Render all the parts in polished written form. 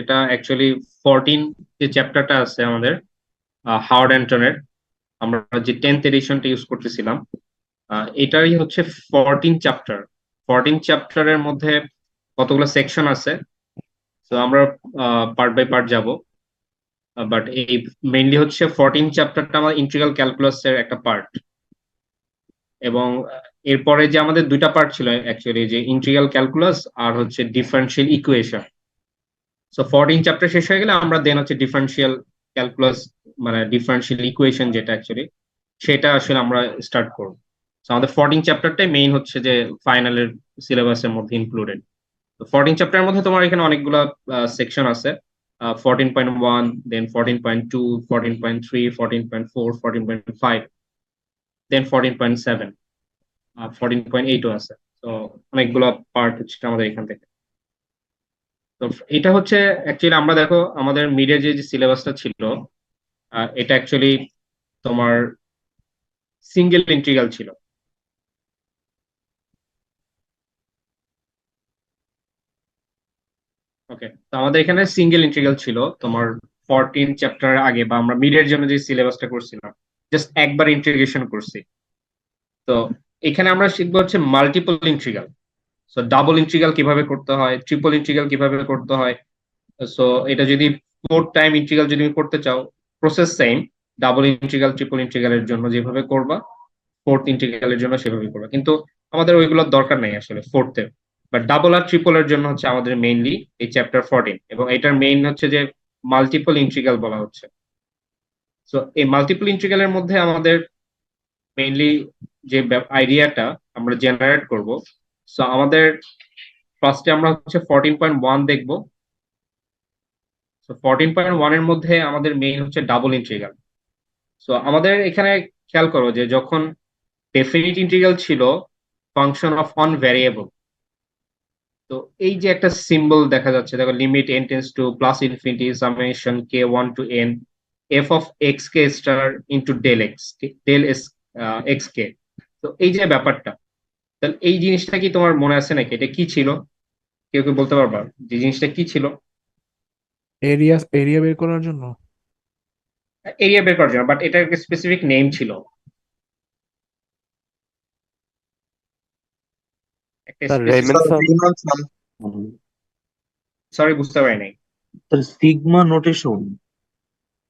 এটা অ্যাকচুয়ালি 14 যে চ্যাপ্টারটা আছে আমাদের হাওয়ার্ড অ্যান্টনের, আমরা যে 10th এডিশনটা ইউজ করতেছিলাম, এটারই হচ্ছে 14 চ্যাপ্টার। 14 চ্যাপ্টারের মধ্যে কতগুলো সেকশন আছে, তো আমরা পার্ট বাই পার্ট যাব। বাট এই মেইনলি হচ্ছে 14 চ্যাপ্টারটা আমার ইন্টিগ্রাল ক্যালকুলাসের একটা পার্ট। এবং এরপরে যে আমাদের দুইটা পার্ট ছিল অ্যাকচুয়ালি, যে ইন্টিগ্রাল ক্যালকুলাস আর হচ্ছে ডিফারেনশিয়াল ইকুয়েশন। সো 14 চ্যাপ্টার শেষ হয়ে গেলে আমরা দেন হচ্ছে ডিফারেনশিয়াল ক্যালকুলাস, মানে ডিফারেনশিয়াল ইকুয়েশন যেটা অ্যাকচুয়ালি, সেটা আসলে আমরা স্টার্ট করব। তো আমাদের 14 চ্যাপ্টারটাই মেইন হচ্ছে যে ফাইনালের সিলেবাসের মধ্যে ইনক্লুডেড। তো 14 চ্যাপ্টারের মধ্যে তোমার এখানে অনেকগুলো সেকশন আছে। 14.1, দেন 14.2, 14.3, 14.4, 14.5, দেন 14.7, 14.8ও আছে। তো অনেকগুলো পার্ট হচ্ছে আমাদের এখান থেকে। তো এটা হচ্ছে অ্যাকচুয়ালি, আমরা দেখো আমাদের মিডে যে সিলেবাসটা ছিল, এটা অ্যাকচুয়ালি তোমার সিঙ্গেল ইন্টিগ্রাল ছিল। ওকে, তো আমাদের এখানে সিঙ্গেল ইন্টিগ্রাল ছিল তোমার 14 চ্যাপ্টার আগে, বা আমরা মিডের জন্য যে সিলেবাসটা করছিলাম, জাস্ট একবার ইন্টিগ্রেশন করছি। তো এখানে আমরা শিখবো হচ্ছে multiple integral. So double integral কিভাবে করতে হয়, ট্রিপল ইন্টিগ্রাল কিভাবে করতে হয়। সো এটা যদি 4 টাইম ইন্টিগ্রাল যদি তুমি করতে চাও, process same. Double integral triple ইন্টিগ্রালের জন্য যেভাবে করবা, ফোর্থ ইন্টিগ্রালের জন্য সেভাবে করবা, কিন্তু আমাদের ওইগুলোর দরকার নেই আসলে ফোর্থের। বাট ডাবল আর ট্রিপলের জন্য হচ্ছে আমাদের মেইনলি এই চ্যাপ্টার 14, এবং এটার মেইন হচ্ছে যে মাল্টিপল ইন্টিগ্রাল বলা হচ্ছে। সো এই মাল্টিপল ইন্টিগ্রালের মধ্যে আমাদের মেইনলি যে আইডিয়াটা আমরা জেনারেট করব। সো আমাদের ফার্স্টে আমরা হচ্ছে 14.1 দেখবো। সো 14.1 এর মধ্যে আমাদের মেইন হচ্ছে ডাবল ইন্টিগ্রাল। সো আমাদের এখানে খেয়াল করো যে যখন ডেফিনিট ইন্টিগ্রাল ছিল ফাংশন অফ অন ভ্যারিয়েবল, তো এই যে একটা সিম্বল দেখা যাচ্ছে, দেখো limit N tends to plus infinity summation K one to N F of X K star into del X, del S X K. তো এই যে ব্যাপারটা, তাহলে এই জিনিসটা কি তোমার মনে আছে নাকি? এটা কি ছিল? কেউ কেউ বলতে পারবা যে জিনিসটা কি ছিল? এরিয়া এরিয়া বের করার জন্য। এরিয়া বের করার জন্য, বাট এটার একটা স্পেসিফিক নেম ছিল, একটা sir Riemann specific. Sum. Sigma sum, sorry, বুঝতে পারি নাই। Sigma notation.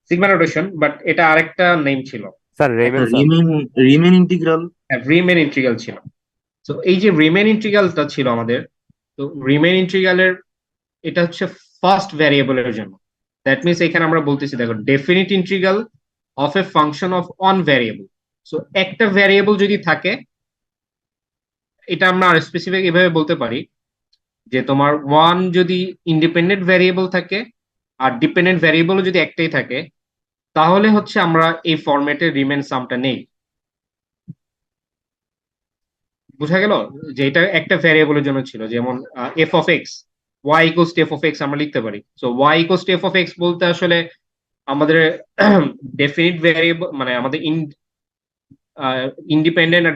Sigma notation, but এটা আরেকটা নেম ছিল। Sir Riemann sum. Riemann Riemann integral. Riemann integral ছিল। তো এই যে রিমেন ইন্টিগ্রালটা ছিল আমাদের, তো রিমেন ইন্টিগ্রালের এটা হচ্ছে ফার্স্ট ভ্যারিয়েবলের জন্য। দ্যাট মিনস এখানে আমরা বলতেছি, দেখো definite integral of A function of on variable. So একটা ভ্যারিয়েবল যদি থাকে, এটা আমরা আর স্পেসিফিক এভাবে বলতে পারি যে তোমার ওয়ান যদি ইন্ডিপেন্ডেন্ট ভ্যারিয়েবল থাকে, আর ডিপেন্ডেন্ট ভ্যারিয়েবল যদি একটাই থাকে, তাহলে হচ্ছে আমরা এই ফরম্যাটে রিমেন সামটা নেই। বোঝা গেল যে এটা একটা ভ্যারিয়েবলের জন্য ছিল, যেমন f of x, y equals to F of x আমরা লিখতে পারি। So y equals to F of x বলতে আসলে আমাদের ডেফিনিট ভ্যারিয়েবল, মানে আমাদের ইন্ডিপেন্ডেন্ট আর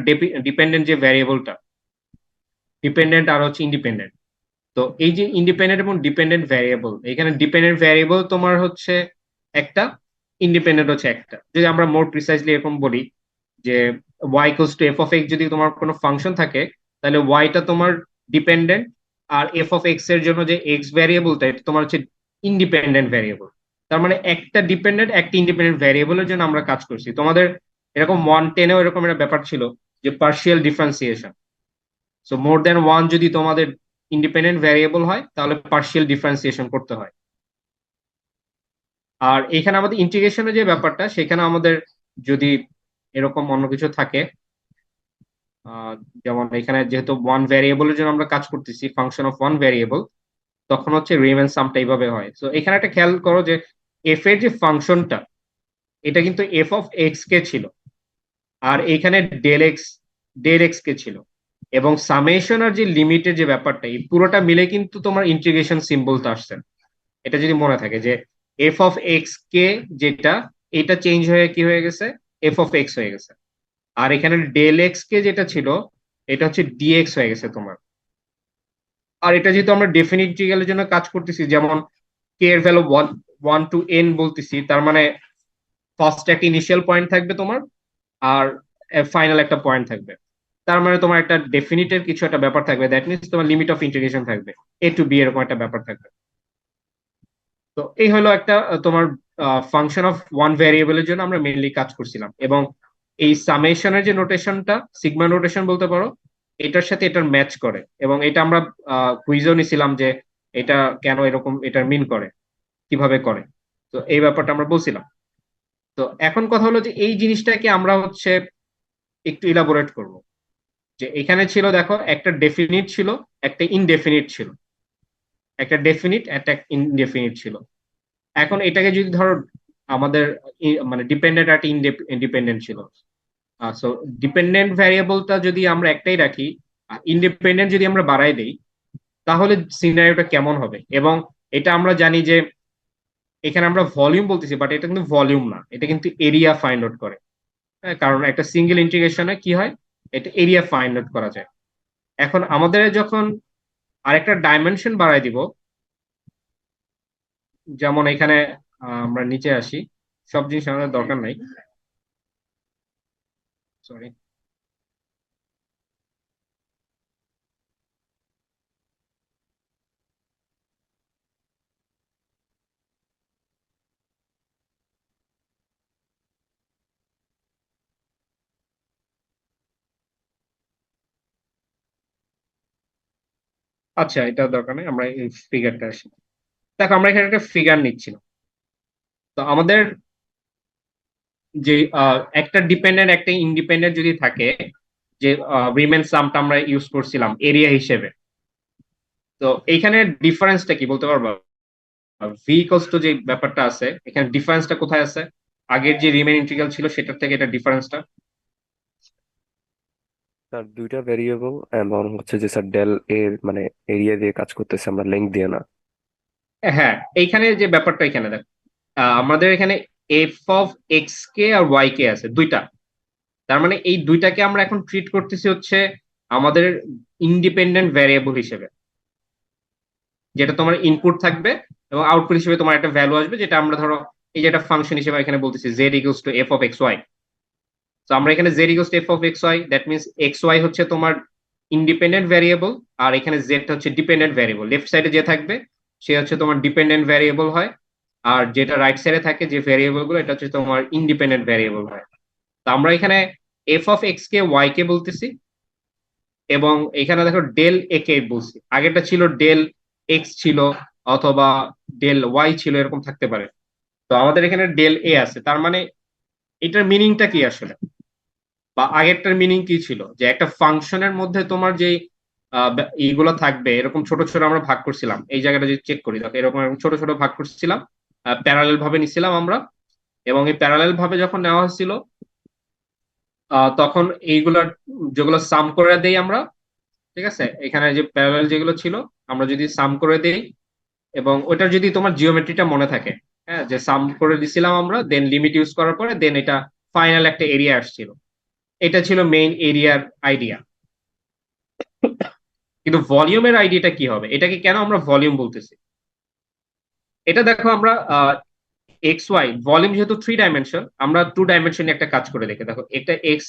ডিপেন্ডেন্ট যে ভ্যারিয়েবলটা, ডিপেন্ডেন্ট আর হচ্ছে ইন্ডিপেন্ডেন্ট। তো এই যে ইন্ডিপেন্ডেন্ট এবং ডিপেন্ডেন্ট ভ্যারিয়েবল, এখানে ডিপেন্ডেন্ট ভ্যারিয়েবল তোমার হচ্ছে একটা, ইন্ডিপেন্ডেন্ট হচ্ছে একটা। যদি আমরা মোর প্রিসাইজলি এরকম বলি যে y equals to F of x, যদি তোমার কোনো ফাংশন থাকে, তাহলে ওয়াইটা তোমার ডিপেন্ডেন্ট, আর এফ অফ এক্স এর জন্য যে এক্স ভ্যারিয়েবলটা, এটা তোমার হচ্ছে ইন্ডিপেন্ডেন্ট ভ্যারিয়েবল। তার মানে একটা ডিপেন্ডেন্ট একটা ইন্ডিপেন্ডেন্ট ভ্যারিয়েবলের জন্য আমরা কাজ করছি। তোমাদের এরকম 110-এও এরকম একটা ব্যাপার ছিল, যে partial differentiation. So more than one যদি তোমাদের ইন্ডিপেন্ডেন্ট ভ্যারিয়েবল হয়, তাহলে পার্শিয়াল ডিফারেন্সিয়েশন করতে হয়। আর এখানে আমাদের ইন্টিগ্রেশনের যে ব্যাপারটা, সেখানে আমাদের যদি এরকম অন্য কিছু থাকে, আহ, যেমন এখানে যেহেতু ওয়ান ভ্যারিয়েবলের জন্য আমরা কাজ করতেছি, ফাংশন অফ ওয়ান ভ্যারিয়েবল, তখন হচ্ছে রিমেন সামটা এইভাবে হয়। তো এখানে একটা খেয়াল করো যে এফ এর যে ফাংশনটা, এটা কিন্তু এফ অফ এক্স কে ছিল, আর এখানে ডেল এক্স কে ছিল। এবং সামেশন আর যে লিমিটের যে ব্যাপারটা, এই পুরোটা মিলে কিন্তু তোমার ইন্টিগ্রেশন সিম্বলটা আসছে। এটা যদি মনে থাকে যে এফ অফ এক্স কে যেটা, এটা চেঞ্জ হয়ে কি হয়ে গেছে, এফ অফ এক্স হয়ে গেছে। আর এখানে ডেল এক্স কে যেটা ছিল, এটা হচ্ছে ডিএক্স হয়ে গেছে তোমার। আর এটা যেহেতু আমরা ডেফিনিট ইন্টিগ্রালের জন্য কাজ করতেছি, যেমন কে এর ভ্যালু 1 টু n বলতেছি, তার মানে ফার্স্ট একটা ইনিশিয়াল পয়েন্ট থাকবে তোমার, আর ফাইনাল একটা পয়েন্ট থাকবে। তার মানে তোমার একটা ডেফিনিটের কিছু একটা ব্যাপার থাকবে, দ্যাট মিনস তোমার লিমিট অফ ইন্টিগ্রেশন থাকবে, এ টু বি এরকম একটা ব্যাপার থাকবে। তো এই হলো একটা তোমার ফাংশন অফ ওয়ান ভ্যারিয়েবলের জন্য আমরা মেইনলি কাজ করছিলাম। এবং এই সামেশনের যে নোটেশনটা, সিগমা নোটেশন বলতে পারো, এটার সাথে এটার ম্যাচ করে। এবং এটা আমরা কুইজও নিছিলাম যে এটা কেন এরকম, এটার মিন করে, কিভাবে করে। তো এই ব্যাপারটা আমরা বলছিলাম। তো এখন কথা হলো যে এই জিনিসটাকে আমরা হচ্ছে একটু ইলাবোরেট করব। যে এখানে ছিল দেখো, একটা ডেফিনিট ছিল, একটা ইনডেফিনিট ছিল, একটা ডেফিনিট একটা ইনডেফিনিট ছিল। এখন এটাকে যদি ধরো আমাদের মানে ডিপেন্ডেন্ট আর ইন্ডিপেন্ডেন্ট ছিল, সো ডিপেন্ডেন্ট ভ্যারিয়েবলটা যদি আমরা একটাই রাখি, ইন্ডিপেন্ডেন্ট যদি আমরা বাড়াই দেই, তাহলে সিনারিওটা কেমন হবে। এবং এটা আমরা জানি যে এখানে আমরা ভলিউম বলতেছি, বাট এটা কিন্তু ভলিউম না, এটা কিন্তু এরিয়া ফাইন্ড আউট করে। হ্যাঁ, কারণ একটা সিঙ্গেল ইন্টিগ্রেশনে কি হয়, এটা এরিয়া ফাইন্ড আউট করা যায়। এখন আমাদের যখন আরেকটা ডাইমেনশন বাড়াই দিব, যেমন এখানে আমরা নিচে আসি, সব জিনিস আমাদের দরকার নাই, সরি। আচ্ছা, এটা দরকার নেই, আমরা এই ফিগারটা আসি। দেখো, আমরা এখানে একটা ফিগার নিচ্ছিলাম। তো আমাদের যে একটা ডিপেন্ডেন্ট একটা ইন্ডিপেন্ডেন্ট যদি থাকে, যে রিমেন সামটা আমরা ইউজ করছিলাম এরিয়া হিসেবে, তো এইখানে ডিফারেন্সটা কি বলতে পারবা? ভি ইকুয়ালস টু যে ব্যাপারটা আছে, এখানে ডিফারেন্সটা কোথায় আছে আগের যে রিমেন ইন্টিগ্রাল ছিল সেটার থেকে এটা ডিফারেন্সটা? স্যার দুইটা ভেরিয়েবল, এবং হচ্ছে যে স্যার ডেল এর মানে এরিয়া দিয়ে কাজ করতেছে, আমরা লেংথ দিয়ে না। হ্যাঁ, এইখানে যে ব্যাপারটা, এখানে দেখ, আমাদের এখানে এফ অফ এক্স কে আর ওয়াই কে আছে দুইটা। তার মানে এই দুইটাকে আমরা এখন ট্রিট করতেছি হচ্ছে আমাদের ইন্ডিপেন্ডেন্ট ভ্যারিয়েবল হিসেবে, যেটা তোমার ইনপুট থাকবে এবং আউটপুট হিসেবে তোমার একটা ভ্যালু আসবে, যেটা আমরা ধরো এই যে একটা ফাংশন হিসেবে এখানে বলতেছি z equals to F of x y. তো আমরা এখানে z equals to F of x y, that means x y হচ্ছে তোমার ইন্ডিপেন্ডেন্ট ভ্যারিয়েবল, আর এখানে জেড হচ্ছে ডিপেন্ডেন্ট ভ্যারিয়েবল। লেফট সাইডে যে থাকবে সে হচ্ছে তোমার ডিপেন্ডেন্ট ভ্যারিয়েবল হয়, আর যেটা রাইট সাইডে থাকে যে ভ্যারিয়েবল গুলো, এটা হচ্ছে তোমার ইন্ডিপেন্ডেন্ট ভ্যারিয়েবল হয়। তো আমরা এখানে F of X K Y K বলতেছি, এবং এখানে দেখো ডেল এ কে বলছি। আগেরটা ছিল ডেল এক্স ছিল, অথবা ডেল ওয়াই ছিল, এরকম থাকতে পারে। তো আমাদের এখানে ডেল এ আছে, তার মানে এটার মিনিংটা কি আসলে, বা আগেরটার মিনিং কি ছিল, যে একটা ফাংশনের মধ্যে তোমার যে এইগুলো থাকবে, এরকম ছোট ছোট আমরা ভাগ করছিলাম। এই জায়গাটা যদি চেক করি, দেখো এরকম এরকম ছোট ছোট ভাগ করছিলাম, প্যারালেল ভাবে নিছিলাম আমরা। এবং এই প্যারালেল ভাবে যখন নেওয়া হয়েছিল, তখন এইগুলার যেগুলো সাম করে দেই আমরা, ঠিক আছে, এখানে যে প্যারালাল যেগুলো ছিল আমরা যদি সাম করে দেই, এবং ওটার যদি তোমার জিওমেট্রিটা মনে থাকে, হ্যাঁ, যে সাম করে দিছিলাম আমরা, দেন লিমিট ইউজ করার পরে দেন এটা ফাইনাল একটা এরিয়া আসছিল। এটা ছিল মেইন এরিয়ার আইডিয়া। কিন্তু ভলিউমের আইডিয়াটা কি হবে, এটাকে কেন আমরা ভলিউম বলতেছি? এটা দেখো, আমরা এক্স ওয়াই ভলিউম যেহেতু 3 ডাইমেনশন, আমরা 2 ডাইমেনশনে একটা কাজ করে দেখে দেখো, এটা এক্স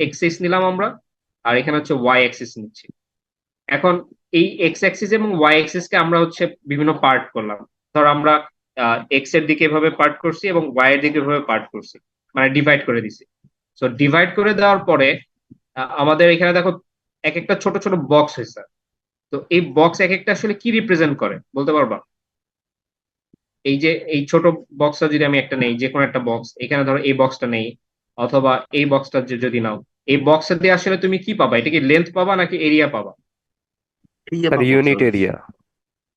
এক্সিস নিলাম আমরা, আর এখানে হচ্ছে ওয়াই অ্যাক্সিস নিচ্ছি। এখন এই এক্স অ্যাক্সিস এবং ওয়াই অ্যাক্সিস কে আমরা হচ্ছে বিভিন্ন পার্ট করলাম। ধর আমরা এক্স এর দিকে এভাবে পার্ট করছি এবং ওয়াই এর দিকে এভাবে পার্ট করছি, মানে ডিভাইড করে দিছি। সো ডিভাইড করে দেওয়ার পরে আমাদের এখানে দেখো এক একটা ছোট ছোট বক্স হয়েছে। তো এই বক্স এক একটা আসলে কি রিপ্রেজেন্ট করে বলতে পারবা? এই যে এই ছোট বক্সটা যদি আমি একটা নেই, যে কোনো একটা বক্স, এখানে ধরো এই বক্সটা নেই, অথবা এই বক্সটা যদি নাও, এই বক্সটা দিয়ে আসলে তুমি কি পাবা? এটা কি লেন্থ পাবা নাকি এরিয়া পাবা? এরিয়া স্যার পাবো ইউনিট স্যার। এরিয়া।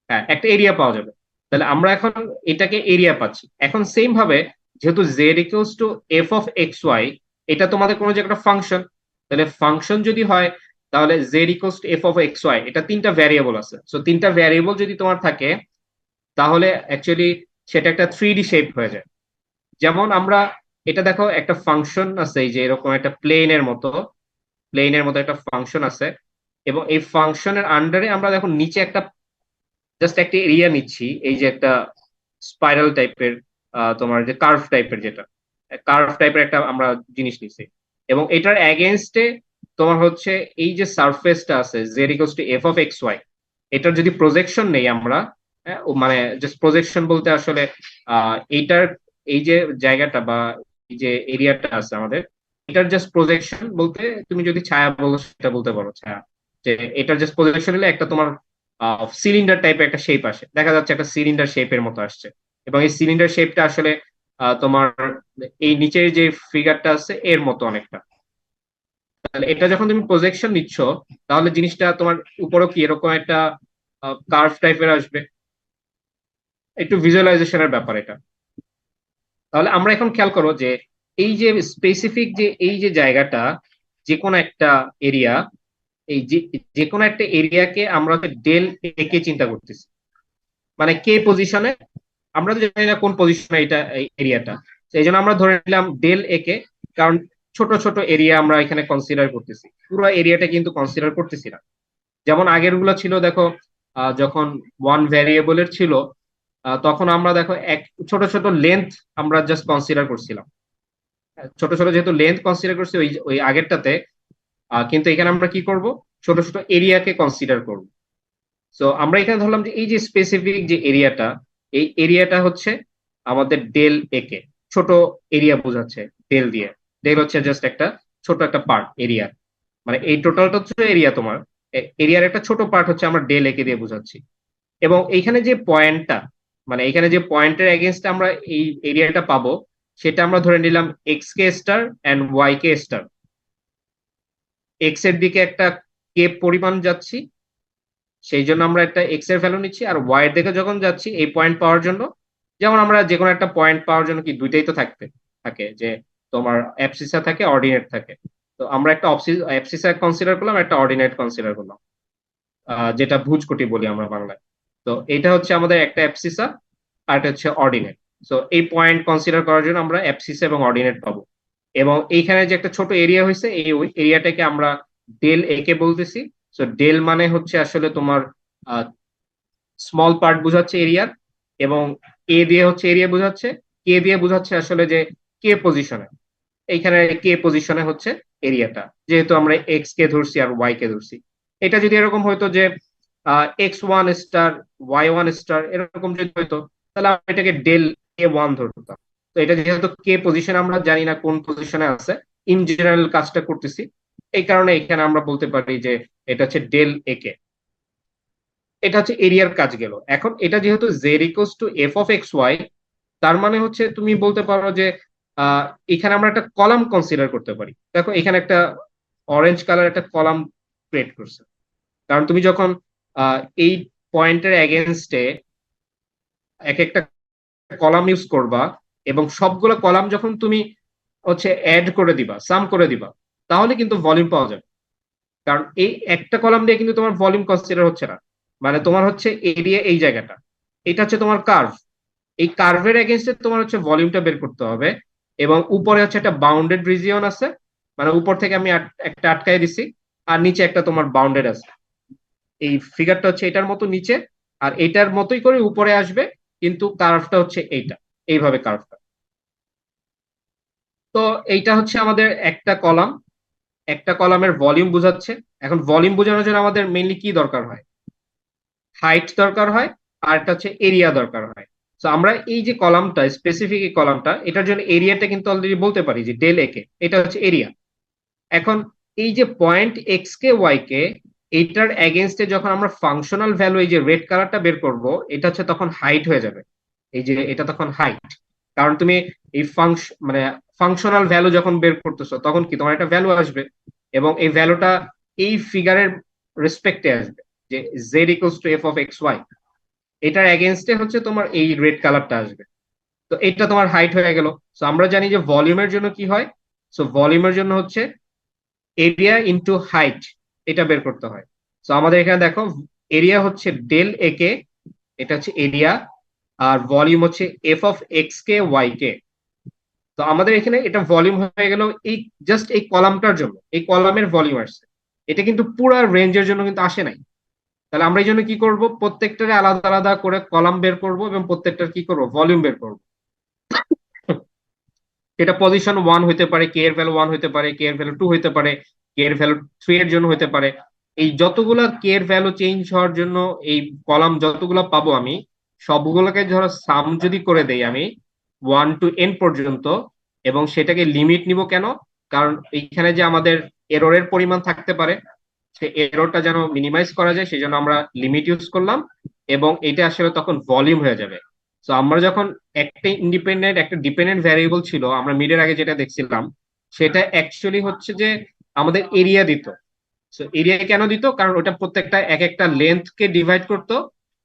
হ্যাঁ, একটা এরিয়া পাওয়া যাবে। তাহলে আমরা এখন এটাকে এরিয়া পাচ্ছি। এখন সেম ভাবে, যেহেতু Z equals to F of x Y, এটা তোমাদের কোনো যে একটা ফাংশন, তাহলে ফাংশন যদি হয়, তাহলে z equals to F of x Y, এটা 3টা ভ্যারিয়েবল আছে। সো 3টা ভ্যারিয়েবল যদি তোমার থাকে, তাহলে অ্যাকচুয়ালি সেটা একটা 3D শেপ হয়ে যায়। যেমন আমরা এটা দেখো, একটা ফাংশন আছে এই যে এরকম একটা প্লেনের মতো একটা ফাংশন আছে, এবং এই ফাংশনের আন্ডারে আমরা দেখো নিচে একটা জাস্ট একটা এরিয়া নিচ্ছি, এই যে একটা স্পাইরাল টাইপের, তোমার যে কার্ভ টাইপের, যেটা কার্ভ টাইপের একটা আমরা জিনিস নিছি, এবং এটার এগেনস্টে তোমার হচ্ছে এই যে সারফেসটা আছে z equals to F of x Y, এটার যদি প্রজেকশন নেই আমরা, মানে জাস্ট প্রজেকশন বলতে আসলে এইটার এই যে জায়গাটা বা এই যে এরিয়াটা আছে আমাদের, এটার জাস্ট প্রজেকশন বলতে তুমি যদি ছায়া বলো সেটা বলতে পারো, ছায়া, যে এটার জাস্ট প্রজেকশন হলে একটা তোমার সিলিন্ডার টাইপের একটা শেপ আসে, দেখা যাচ্ছে একটা সিলিন্ডার শেপের মতো আসছে, এবং এই সিলিন্ডার শেপটা আসলে তোমার এই নিচের যে ফিগারটা আছে এর মতো অনেকটা। তাহলে এটা যখন তুমি প্রজেকশন নিচ্ছ, তাহলে জিনিসটা তোমার উপরও কি এরকম একটা কার্ভ টাইপের আসবে, একটু ভিজুয়ালাইজেশনের ব্যাপার এটা। তাহলে আমরা এখন খেয়াল করো যে এই যে স্পেসিফিক যে এই যে জায়গাটা, যে কোনো একটা এরিয়া, এই যে যে কোনো একটা এরিয়াকে আমরা ডেল এ কে চিন্তা করতেছি, মানে কে পজিশনে, আমরা তো জানি না কোন পজিশনে এটা এই এরিয়াটা, এই জন্য আমরা ধরে নিলাম ডেল এ কে, কারণ ছোট ছোট এরিয়া আমরা এখানে কনসিডার করতেছি, পুরো এরিয়াটা কিন্তু কনসিডার করতেছি না। যেমন আগের গুলো ছিল দেখো, যখন ওয়ান ভ্যারিয়েবলের ছিল, তখন আমরা দেখো এক ছোট ছোট লেন্থ আমরা জাস্ট কনসিডার করছিলাম, ছোট ছোট যেহেতু লেন্থ কনসিডার করছি ওই ওই আগেরটাতে, কিন্তু এখানে আমরা কি করব, ছোট ছোট এরিয়াকে কনসিডার করব। সো আমরা এখানে ধরলাম যে এই যে স্পেসিফিক যে এরিয়াটা, এই এরিয়াটা হচ্ছে আমাদের ডেল এ কে, ছোট এরিয়া বোঝাচ্ছে ডেল দিয়ে। ডেল হচ্ছে জাস্ট একটা ছোট একটা পার্ট এরিয়া, মানে এই টোটালটা হচ্ছে এরিয়া, তোমার এরিয়ার একটা ছোট পার্ট হচ্ছে আমরা ডেল এ কে দিয়ে বোঝাচ্ছি। এবং এইখানে যে পয়েন্টটা, মানে এখানে যে পয়েন্টের এগেনস্টে আমরা এই এরিয়াটা পাবো, সেটা আমরা ধরে নিলাম x K star and y K star. X এর দিকে একটা কে পরিমাণ যাচ্ছি, সেই জন্য আমরা একটা এক্স এর ভ্যালু নিচ্ছি, আর ওয়াই এর দিকে যখন যাচ্ছি এই পয়েন্ট পাওয়ার জন্য, যেমন আমরা যে কোনো একটা পয়েন্ট পাওয়ার জন্য কি দুইটাই তো থাকতে থাকে, যে তোমার অ্যাবসিসা থাকে, অর্ডিনেট থাকে। তো আমরা একটা অ্যাবসিসা কনসিডার করলাম, একটা অর্ডিনেট কনসিডার করলাম, যেটা ভুজকটি বলি আমরা বাংলায়। তো এটা হচ্ছে আমাদের একটা অ্যাবসিসা, আর এটা হচ্ছে অর্ডিনেট। সো এই পয়েন্ট কনসিডার করার জন্য আমরা অ্যাবসিসা এবং অর্ডিনেট পাবো। এবং এইখানে যে একটা ছোট এরিয়া হয়েছে, এই এরিয়াটাকে আমরা ডেল এ কে বলতেছি। সো ডেল মানে হচ্ছে আসলে তোমার স্মল পার্ট বোঝাচ্ছে এরিয়ার, এবং এ দিয়ে হচ্ছে এরিয়া বোঝাচ্ছে, কে দিয়ে বোঝাচ্ছে আসলে যে কে পজিশনে, এইখানে কে পজিশনে হচ্ছে এরিয়াটা, যেহেতু আমরা এক্স কে ধরছি আর ওয়াই কে ধরছি। এটা যদি এরকম হইতো যে x one star Y one star এরকম যদি হইতো, তাহলে আমরা এটাকে ডেল এ ওয়ান ধরতাম। তো এটা যেহেতু কে পজিশন আমরা জানি না কোন পজিশনে আছে, ইন জেনারেল কাজটা করতেছি, এই কারণে এখানে আমরা বলতে পারি যে এটা হচ্ছে ডেল এ কে। এটা হচ্ছে এরিয়ার কাজ গেল। এখন এটা যেহেতু Z equals to F of x Y, তার মানে হচ্ছে তুমি বলতে পারো যে আহ এখানে আমরা একটা কলাম কনসিডার করতে পারি। দেখো এখানে একটা অরেঞ্জ কালার একটা কলাম ক্রিয়েট করছে, কারণ তুমি যখন এই পয়েন্টের এগেনস্টে এক একটা কলাম ইউজ করবা, এবং সবগুলো কলাম যখন তুমি হচ্ছে অ্যাড করে দিবা, সাম করে দিবা, তাহলে কিন্তু ভলিউম পাওয়া যাবে। কারণ এই একটা কলাম দিয়ে কিন্তু তোমার ভলিউম কনসিডার হচ্ছে না, মানে তোমার হচ্ছে এরিয়া এই জায়গাটা, এটা হচ্ছে তোমার কার্ভ, এই কার্ভের এগেনস্টে তোমার হচ্ছে ভলিউমটা বের করতে হবে। এবং উপরে হচ্ছে একটা বাউন্ডেড রিজিয়ন আছে, মানে উপর থেকে আমি একটা আটকায় দিছি, আর নিচে একটা তোমার বাউন্ডেড আছে। এই ফিগারটা হচ্ছে এটার মতো নিচে, আর এটার মতোই করে উপরে আসবে, কিন্তু কার্ভটা হচ্ছে এইটা, এইভাবে কার্ভটা। তো এইটা হচ্ছে আমাদের একটা কলাম, একটা কলামের ভলিউম বোঝাচ্ছে। এখন ভলিউম বোঝানোর জন্য আমাদের মেইনলি কি দরকার হয়, হাইট দরকার হয়, আর একটা হচ্ছে এরিয়া দরকার হয়। তো আমরা এই যে কলামটা, স্পেসিফিক এই কলামটা, এটার জন্য এরিয়াটা কিন্তু অলরেডি বলতে পারি যে ডেল এ কে, এটা হচ্ছে এরিয়া। এখন এই যে পয়েন্ট এক্স কে ওয়াই কে, এইটার এগেনস্টে যখন আমরা ফাংশনাল ভ্যালু এই যে রেড কালারটা বের করব, এটা হচ্ছে তখন হাইট হয়ে যাবে। এই যে এটা তখন হাইট, কারণ তুমি এই মানে ফাংশনাল ভ্যালু যখন বের করতেছো, তখন কি তোমার একটা ভ্যালু আসবে, এবং এই ভ্যালুটা এই ফিগারের রেসপেক্টে আসবে, যে Z equals to F of x Y, এটার এগেনস্টে হচ্ছে তোমার এই রেড কালারটা আসবে। তো এটা তোমার হাইট হয়ে গেল। সো আমরা জানি যে ভলিউমের জন্য কি হয়, সো ভলিউমের জন্য হচ্ছে এরিয়া ইনটু হাইট, এটা বের করতে হয়। তো আমাদের এখানে দেখো এরিয়া হচ্ছে ডেল এ কে, এটা হচ্ছে এরিয়া, আর ভলিউম হচ্ছে F of X K Y K. তো আমাদের এখানে এটা ভলিউম হয়ে গেল এই জাস্ট এই কলামটার জন্য, এই কলামের ভলিউম আসছে, এটা কিন্তু পুরো রেঞ্জের জন্য কিন্তু আসে নাই। তাহলে আমরা এই জন্য কি করব, প্রত্যেকটারে আলাদা আলাদা করে কলাম বের করব এবং প্রত্যেকটার কি করব, ভলিউম বের করব। এটা পজিশন 1 হইতে পারে, কে এর ভ্যালু 1 হইতে পারে, কে এর ভ্যালু 2 হইতে পারে, কে এর ভ্যালু 3 এর জন্য হইতে পারে। এই যতগুলা কে এর ভ্যালু চেঞ্জ হওয়ার জন্য এই কলাম যতগুলা পাবো আমি, সবগুলোকে ধরো সাম যদি করে দেই আমি 1 টু n পর্যন্ত, এবং সেটাকে লিমিট নিব কেন, কারণ এইখানে যে আমাদের এররের পরিমাণ থাকতে পারে, সে এররটা যেন মিনিমাইজ করা যায়, সেই জন্য আমরা লিমিট ইউজ করলাম। এবং এটা আসলে তখন ভলিউম হয়ে যাবে। তো আমরা যখন একটা ইন্ডিপেন্ডেন্ট একটা ডিপেন্ডেন্ট ভ্যারিয়েবল ছিল আমরা মিডের আগে যেটা দেখছিলাম, সেটা অ্যাকচুয়ালি হচ্ছে যে আমাদের এরিয়া দিত। সো এরিয়া কেন দিত, কারণ ওটা প্রত্যেকটা এক একটা লেন্থ কে ডিভাইড করতো,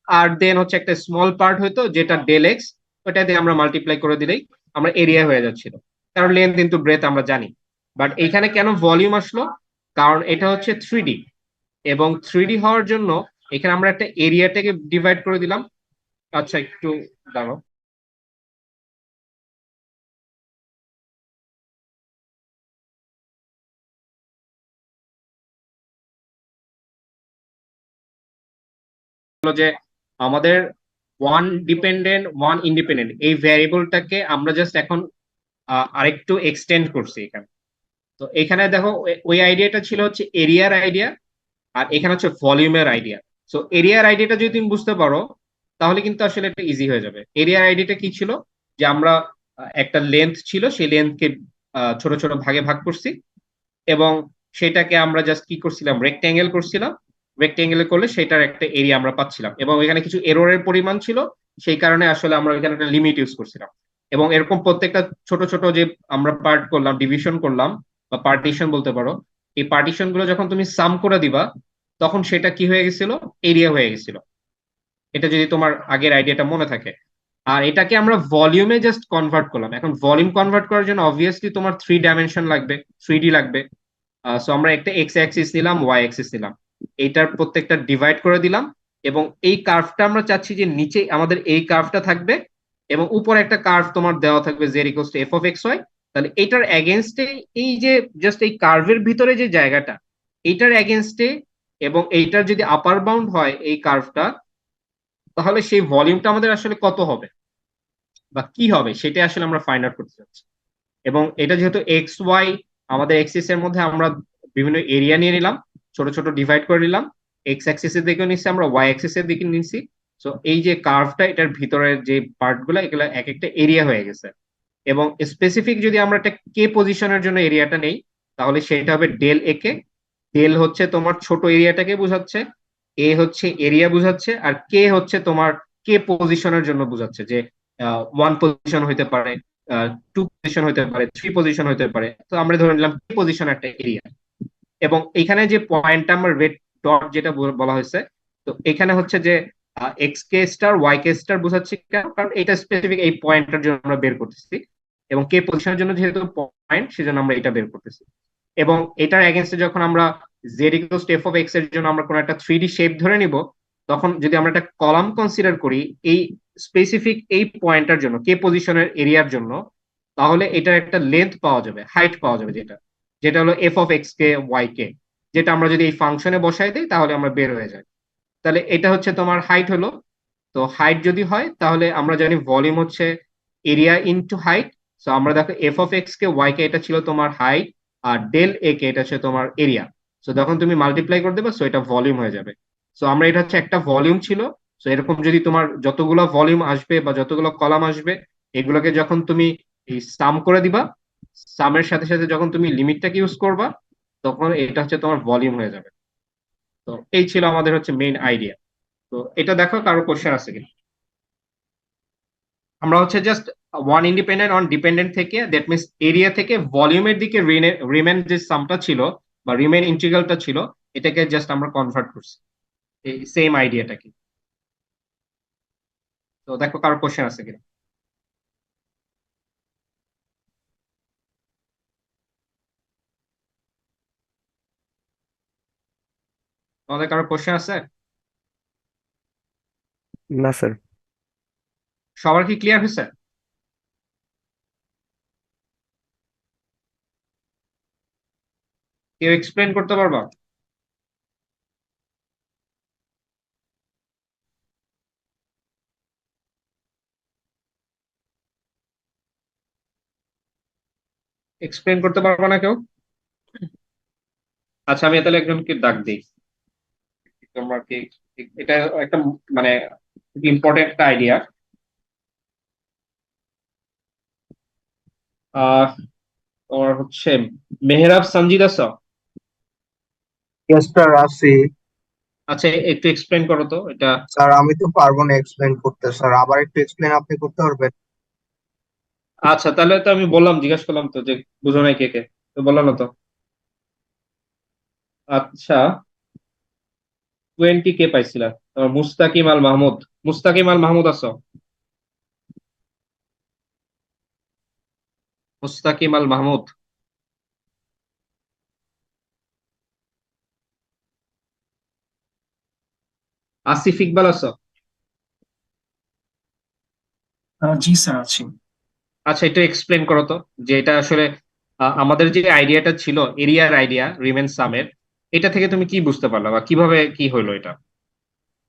আর দেন হচ্ছে একটা স্মল পার্ট হইতো যেটা ডেল এক্স, ওটা দিয়ে আমরা মাল্টিপ্লাই করে দিলেই আমরা এরিয়া হয়ে যাচ্ছিল, কারণ লেন্থ ইনটু ব্রেথ আমরা জানি। বাট এখানে কেন ভলিউম আসলো, কারণ এটা হচ্ছে 3D, এবং 3D হওয়ার জন্য এখানে আমরা একটা এরিয়াটাকে ডিভাইড করে দিলাম। আচ্ছা একটু দাঁড়াও। হলো যে আমাদের ওয়ান ডিপেন্ডেন্ট ওয়ান ইন্ডিপেন্ডেন্ট এই ভ্যারিয়েবলটাকে আমরা জাস্ট এখন আরেকটু এক্সটেন্ড করছি এখানে। তো এখানে দেখো ওই আইডিয়াটা ছিল হচ্ছে এরিয়ার আইডিয়া, আর এখানে হচ্ছে ভলিউমের আইডিয়া। সো এরিয়ার আইডিয়াটা যদি তুমি বুঝতে পারো, তাহলে কিন্তু আসলে এটা ইজি হয়ে যাবে। এরিয়ার আইডিয়াটা কি ছিল, যে আমরা একটা লেন্থ ছিল, সেই লেন্থকে ছোট ছোট ভাগে ভাগ করছি, এবং সেটাকে আমরা জাস্ট কি করছিলাম, রেক্ট্যাঙ্গেল করছিলাম। রেক্ট্যাঙ্গেল করলে সেটার একটা এরিয়া আমরা পাচ্ছিলাম, এবং এখানে কিছু এররের পরিমাণ ছিল, সেই কারণে আসলে আমরা এখানে একটা লিমিট ইউজ করছিলাম। এবং এরকম প্রত্যেকটা ছোট ছোট যে আমরা পার্ট করলাম, ডিভিশন করলাম বা পার্টিশন বলতে পারো, এই পার্টিশন গুলো যখন তুমি সাম করে দিবা, তখন সেটা কি হয়ে গেছিল, এরিয়া হয়ে গেছিল। এটা যদি তোমার আগের আইডিয়াটা মনে থাকে। আর এটাকে আমরা ভলিউমে জাস্ট কনভার্ট করলাম। এখন ভলিউম কনভার্ট করার জন্য অবভিয়াসলি তোমার 3 ডাইমেনশন লাগবে, 3D লাগবে। সো আমরা একটা এক্স অ্যাক্সিস নিলাম, ওয়াই অ্যাক্সিস নিলাম, এইটার প্রত্যেকটা ডিভাইড করে দিলাম। এবং এই কার্ভটা আমরা চাচ্ছি যে নিচে আমাদের এই কার্ভটা থাকবে, এবং উপরে একটা কার্ভ তোমার দেওয়া থাকবে Z equals to F of x Y. তাহলে এটার এগেনস্টে, এই যে জাস্ট এই কার্ভের ভিতরে যে জায়গাটা, এইটার এগেনস্টে, এবং এইটার যদি আপার বাউন্ড হয় এই কার্ভটা, তাহলে সেই ভলিউমটা আমাদের আসলে কত হবে বা কি হবে, সেটা আসলে আমরা ফাইন্ড আউট করতে চাচ্ছি। এবং এটা যেহেতু এক্স ওয়াই, আমাদের এক্সিস এর মধ্যে আমরা বিভিন্ন এরিয়া নিয়ে নিলাম, ছোট ছোট ডিভাইড করে নিলাম। এক্স অ্যাক্সিস এর দিকে নিচ্ছি, আমরা ওয়াই অ্যাক্সিস এর দিকে নিচ্ছি। সো এই যে কার্ভটা, এটার ভিতরের যে পার্ট গুলো, এগুলো এক একটা এরিয়া হয়ে গেছে। এবং স্পেসিফিক যদি আমরা একটা কে পজিশনের জন্য এরিয়াটা নেই, তাহলে সেটা হবে ডেল এ কে। ডেল হচ্ছে তোমার ছোট এরিয়াটাকে বোঝাচ্ছে, এ হচ্ছে এরিয়া বোঝাচ্ছে, আর কে হচ্ছে তোমার কে পজিশনের জন্য বোঝাচ্ছে, যে 1 পজিশন হইতে পারে, 2 পজিশন হইতে পারে, 3 পজিশন হইতে পারে। তো আমরা ধরে নিলাম কে পজিশন একটা এরিয়া। এবং এখানে যে পয়েন্টটা আমার রেড ডট যেটা বলা হয়েছে, তো এখানে হচ্ছে যে এক্স কে স্টার ওয়াই কে স্টার বোঝাচ্ছে কেন, কারণ এটা স্পেসিফিক এই পয়েন্টটার জন্য আমরা বের করতেছি। এবং কে পজিশনের জন্য যেহেতু পয়েন্ট, সেজন্য আমরা এটা বের করতেছি। এবং এটার এগেনস্টে যখন আমরা Z equals to F of x এর জন্য আমরা কোনো একটা 3D শেপ ধরে নিব, তখন যদি আমরা একটা কলাম কনসিডার করি এই স্পেসিফিক এই পয়েন্টটার জন্য, কে পজিশনের এরিয়ার জন্য, তাহলে এটার একটা লেন্থ পাওয়া যাবে, হাইট পাওয়া যাবে, যেটা যেটা হলো F of X K Y K, যেটা আমরা যদি এই ফাংশনে বসাই দিই তাহলে আমরা বের হয়ে যায়। তাহলে এটা হচ্ছে তোমার হাইট হলো। তো হাইট যদি হয়, তাহলে আমরা জানি ভলিউম হচ্ছে এরিয়া ইনটু হাইট। তো আমরা দেখো F of X K Y K এটা ছিল তোমার হাইট, আর ডেল এ কে এটা হচ্ছে তোমার এরিয়া। তো যখন তুমি মাল্টিপ্লাই করে দেবে, সো এটা ভলিউম হয়ে যাবে। সো আমরা, এটা হচ্ছে একটা ভলিউম ছিল। তো এরকম যদি তোমার যতগুলো ভলিউম আসবে বা যতগুলো কলাম আসবে, এগুলোকে যখন তুমি এই সাম করে দিবা, সামের সাথে সাথে যখন তুমি লিমিটটাকে ইউজ করবা, তখন এটা হচ্ছে তোমার ভলিউম হয়ে যাবে। তো এই ছিল আমাদের হচ্ছে মেইন আইডিয়া। তো এটা দেখো কারো কোশ্চেন আছে কিনা। আমরা হচ্ছে just one independent on dependent থেকে, দ্যাট মিনস এরিয়া থেকে ভলিউমের দিকে রিমেন যে সামটা ছিল বা রিমেন ইন্টিগ্রালটা ছিল, এটাকে জাস্ট আমরা কনভার্ট করছি, এই সেম আইডিয়াটা কি। তো দেখো কারো কোশ্চেন আছে কিনা। তোমাদের কারো কোশ্চেন আছে? না স্যার। সবার কি ক্লিয়ার হয়েছে? কেউ এক্সপ্লেন করতে পারবা? এক্সপ্লেন করতে পারবে না কেউ? আচ্ছা, আমি তাহলে একজনকে ডাক দিই। তোমরা কি, এটা একটা মানে ইম্পর্টেন্ট একটা আইডিয়া। তোমার হচ্ছে মেহরাব সঞ্জিদ আছো? ইয়েস স্যার, আছি। আচ্ছা, একটু এক্সপ্লেন করো তো এটা। স্যার আমি তো পারবো না এক্সপ্লেন করতে, স্যার আবার একটু এক্সপ্লেন আপনি করতে পারবেন? আচ্ছা, তাহলে তো আমি বললাম, জিজ্ঞাসা করলাম তো যে বুঝো নাই কে কে, তো বললাম না তো। আচ্ছা, 20 কে পাইছিলা? তোমার মুস্তাকিম আল মাহমুদ। মুস্তাকিম আল মাহমুদ আছো? মুস্তাকিম আল মাহমুদ। আসিফ ইকবাল আছো? জি স্যার, আছি। আচ্ছা, এটা এক্সপ্লেন করো তো, যে এটা আসলে আমাদের যে আইডিয়াটা ছিল, এরিয়ার আইডিয়া রিমেন সামের, এটা থেকে তুমি কি বুঝতে পারলা বা কিভাবে কি হইলো এটা?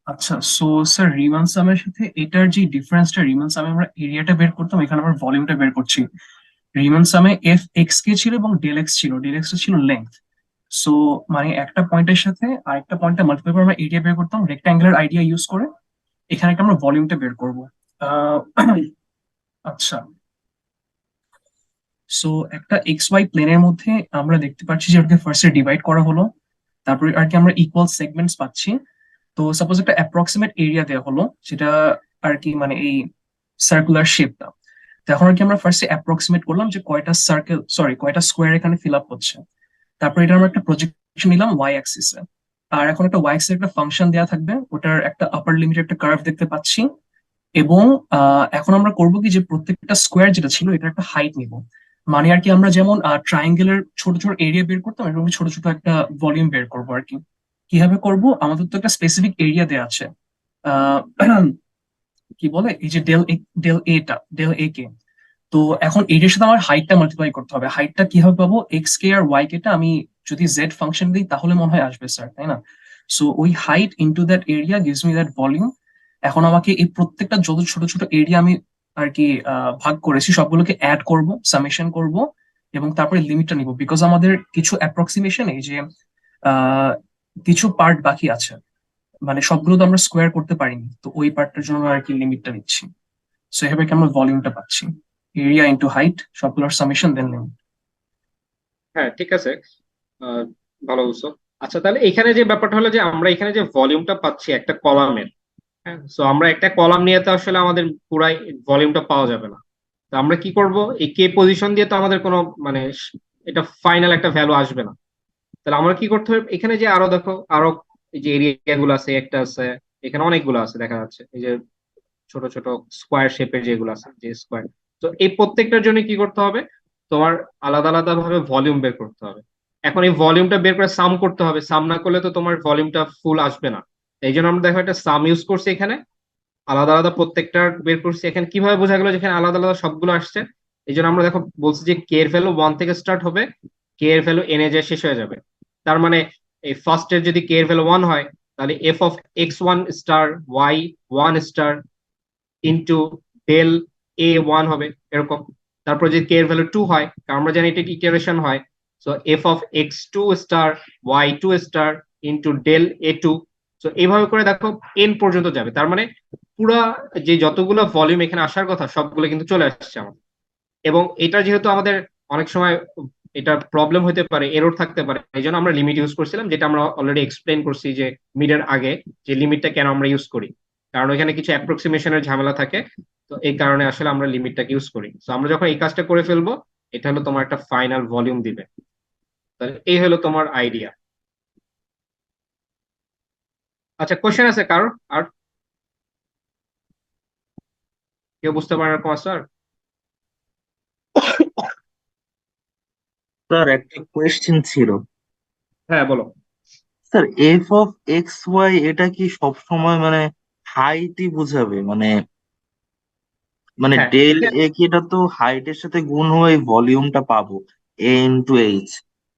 আচ্ছা, সো স্যার রিমান সামের সাথে এটার যে ডিফারেন্সটা, রিমান সামে আমরা এরিয়াটা বের করতাম, এখানে আমরা ভলিউমটা বের করছি। রিমান সামে এফ এক্স কে ছিল এবং ডেল এক্স ছিল, ডেল এক্স ছিল লেন্থ। সো মানে একটা পয়েন্টের সাথে আরেকটা পয়েন্টে মাল্টিপ্লাই করে আমরা এরিয়া বের করতাম রেক্ট্যাঙ্গুলার আইডিয়া ইউজ করে। এখানে একটা আমরা ভলিউমটা বের করবো। আহ, আচ্ছা, সো একটা এক্স ওয়াই প্লেনের মধ্যে আমরা দেখতে পাচ্ছি যে ওটাকে ফার্স্টে ডিভাইড করা হলো, তারপরে আর কি আমরা ইকুয়াল সেগমেন্টস পাচ্ছি। তো সাপোজ একটা অ্যাপ্রক্সিমেট এরিয়া দেওয়া হলো, যেটা আর কি মানে এই সার্কুলার শেপটা। তো এখন আর কি আমরা ফার্স্টে অ্যাপ্রক্সিমেট করলাম যে কয়টা সার্কেল, সরি কয়টা স্কোয়ার এখানে ফিল আপ হচ্ছে। তারপরে এটা আমরা একটা প্রজেকশন নিলাম ওয়াই অ্যাক্সিসে। আর এখন একটা ওয়াই অ্যাক্সিসে একটা ফাংশন দেওয়া থাকবে, ওটার একটা আপার লিমিট একটা কার্ভ দেখতে পাচ্ছি। এবং এখন আমরা করব কি, যে প্রত্যেকটা স্কোয়ার যেটা ছিল এটা একটা হাইট নিব। মানে আর কি আমরা যেমন ট্রায়াঙ্গেলের ছোট ছোট এরিয়া বের করতাম, এরকম ছোট ছোট একটা ভলিউম বের করবো আর কি। কিভাবে করব, আমাদের তো একটা স্পেসিফিক এরিয়া দেওয়া আছে। আহ কি বলে, এই যে ডেল এ কে। তো এখন এটার সাথে আমার হাইটটা মাল্টিপ্লাই করতে হবে। হাইটটা কিভাবে পাবো, এক্স কে আর ওয়াই কেটা আমি যদি জেড ফাংশন দিই তাহলে মনে হয় আসবে স্যার, তাই না? সো ওই height into that area gives me that volume. এখন আমাকে এই প্রত্যেকটা যত ছোট ছোট এরিয়া আমি আর কি ভাগ করেছি সবগুলোকে অ্যাড করব, সামেশন করব, এবং তারপরে লিমিটটা নিব, বিকজ আমাদের কিছু অ্যাপ্রক্সিমেশন এই যে আহ কিছু পার্ট বাকি আছে, মানে সবগুলো তো আমরা স্কোয়ার করতে পারিনি, তো ওই পার্টটার জন্য আর কি লিমিটটা নিচ্ছি। সো এভাবে কি আমরা ভলিউমটা পাচ্ছি, এরিয়া ইনটু হাইট, সবগুলোর সামেশন দেন লিমিট। হ্যাঁ, ঠিক আছে। আহ, ভালো বলছো। আচ্ছা, তাহলে এখানে যে ব্যাপারটা হলো যে আমরা এখানে যে ভলিউমটা পাচ্ছি একটা কলামের, হ্যাঁ, সো আমরা একটা কলাম নিয়ে তো আসলে আমাদের পুরাই ভলিউমটা পাওয়া যাবে না। তো আমরা কি করব, এই কে পজিশন দিয়ে তো আমাদের কোনো মানে এটা ফাইনাল একটা ভ্যালু আসবে না। তাহলে আমরা কি করতে হবে, এখানে যে আরো দেখো, আরো এই যে এরিয়া গুলো আছে, একটা আছে, এখানে অনেকগুলো আছে দেখা যাচ্ছে, এই যে ছোট ছোট স্কোয়ার শেপের যেগুলো আছে, যে স্কোয়ার। তো এই প্রত্যেকটার জন্য কি করতে হবে, তোমার আলাদা আলাদা ভাবে ভলিউম বের করতে হবে। এখন এই ভলিউমটা বের করে সাম করতে হবে, সাম না করলে তো তোমার ভলিউমটা ফুল আসবে না। এই জন্য আমরা দেখো একটা সাম ইউজ করছি এখানে, আলাদা আলাদা প্রত্যেকটা বের করছি। এখানে কিভাবে বোঝা গেল যেখানে আলাদা আলাদা সবগুলো আসছে? এই জন্য আমরা দেখো বলছি যে কে এর ভ্যালু 1 থেকে স্টার্ট হবে, কে এর ভ্যালু এন এ যায় শেষ হয়ে যাবে। তার মানে এই ফার্স্ট এর যদি কে এর ভ্যালু 1 হয়, তাহলে F of X one star Y one star into del A one হবে, এরকম। তারপর যদি কে এর ভ্যালু 2 হয়, কারণ আমরা জানি এটা ইটারেশন হয়, so F of X two star Y two star into del A two. তো এইভাবে করে দেখো এন পর্যন্ত যাবে। তার মানে পুরা যে যতগুলো ভলিউম এখানে আসার কথা সবগুলো কিন্তু চলে আসছে আমাদের। এবং এটা যেহেতু আমাদের অনেক সময় এটা প্রবলেম হতে পারে, এরর থাকতে পারে, এই জন্য আমরা লিমিট ইউজ করছিলাম, যেটা আমরা অলরেডি এক্সপ্লেন করছি যে মিডের আগে, যে লিমিটটা কেন আমরা ইউজ করি। কারণ এখানে কিছু অ্যাপ্রক্সিমেশনের ঝামেলা থাকে। তো এই কারণে আসলে আমরা লিমিটটাকে ইউজ করি। তো আমরা যখন এই কাজটা করে ফেলবো, এটা হলো তোমার একটা ফাইনাল ভলিউম দিবে। তাহলে এই হলো তোমার আইডিয়া। আচ্ছা, কোশ্চেন আছে কারোর আর? কেউ বুঝতে পারে এরকম আছে আর? স্যার একটা কোয়েশ্চেন ছিল। হ্যাঁ, বলো। Sir F of x Y এটা কি সব সময় মানে হাইটই বোঝাবে? মানে মানে হ্যাঁ, ডেল এ কি, এটা তো হাইটের সাথে গুণ হয়ে ভলিউমটা পাবো, এ ইন্টু এইচ,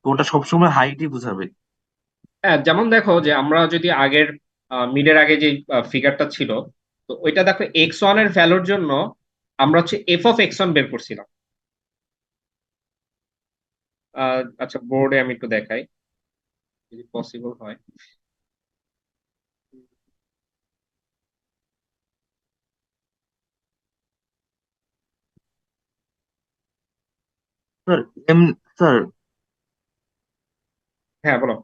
তো ওটা সবসময় হাইটই বোঝাবে? হ্যাঁ, যেমন দেখো যে আমরা যদি আগের মিডের আগে যে ফিগারটা ছিল, তো ওইটা দেখো এক্স ওয়ান এর ভ্যালুর জন্য আমরা হচ্ছে এফ অফ এক্স ওয়ান বের করছিলাম। আচ্ছা, বোর্ডে আমি একটু দেখাই যদি পসিবল হয়। স্যার এম স্যার হ্যাঁ, বলো।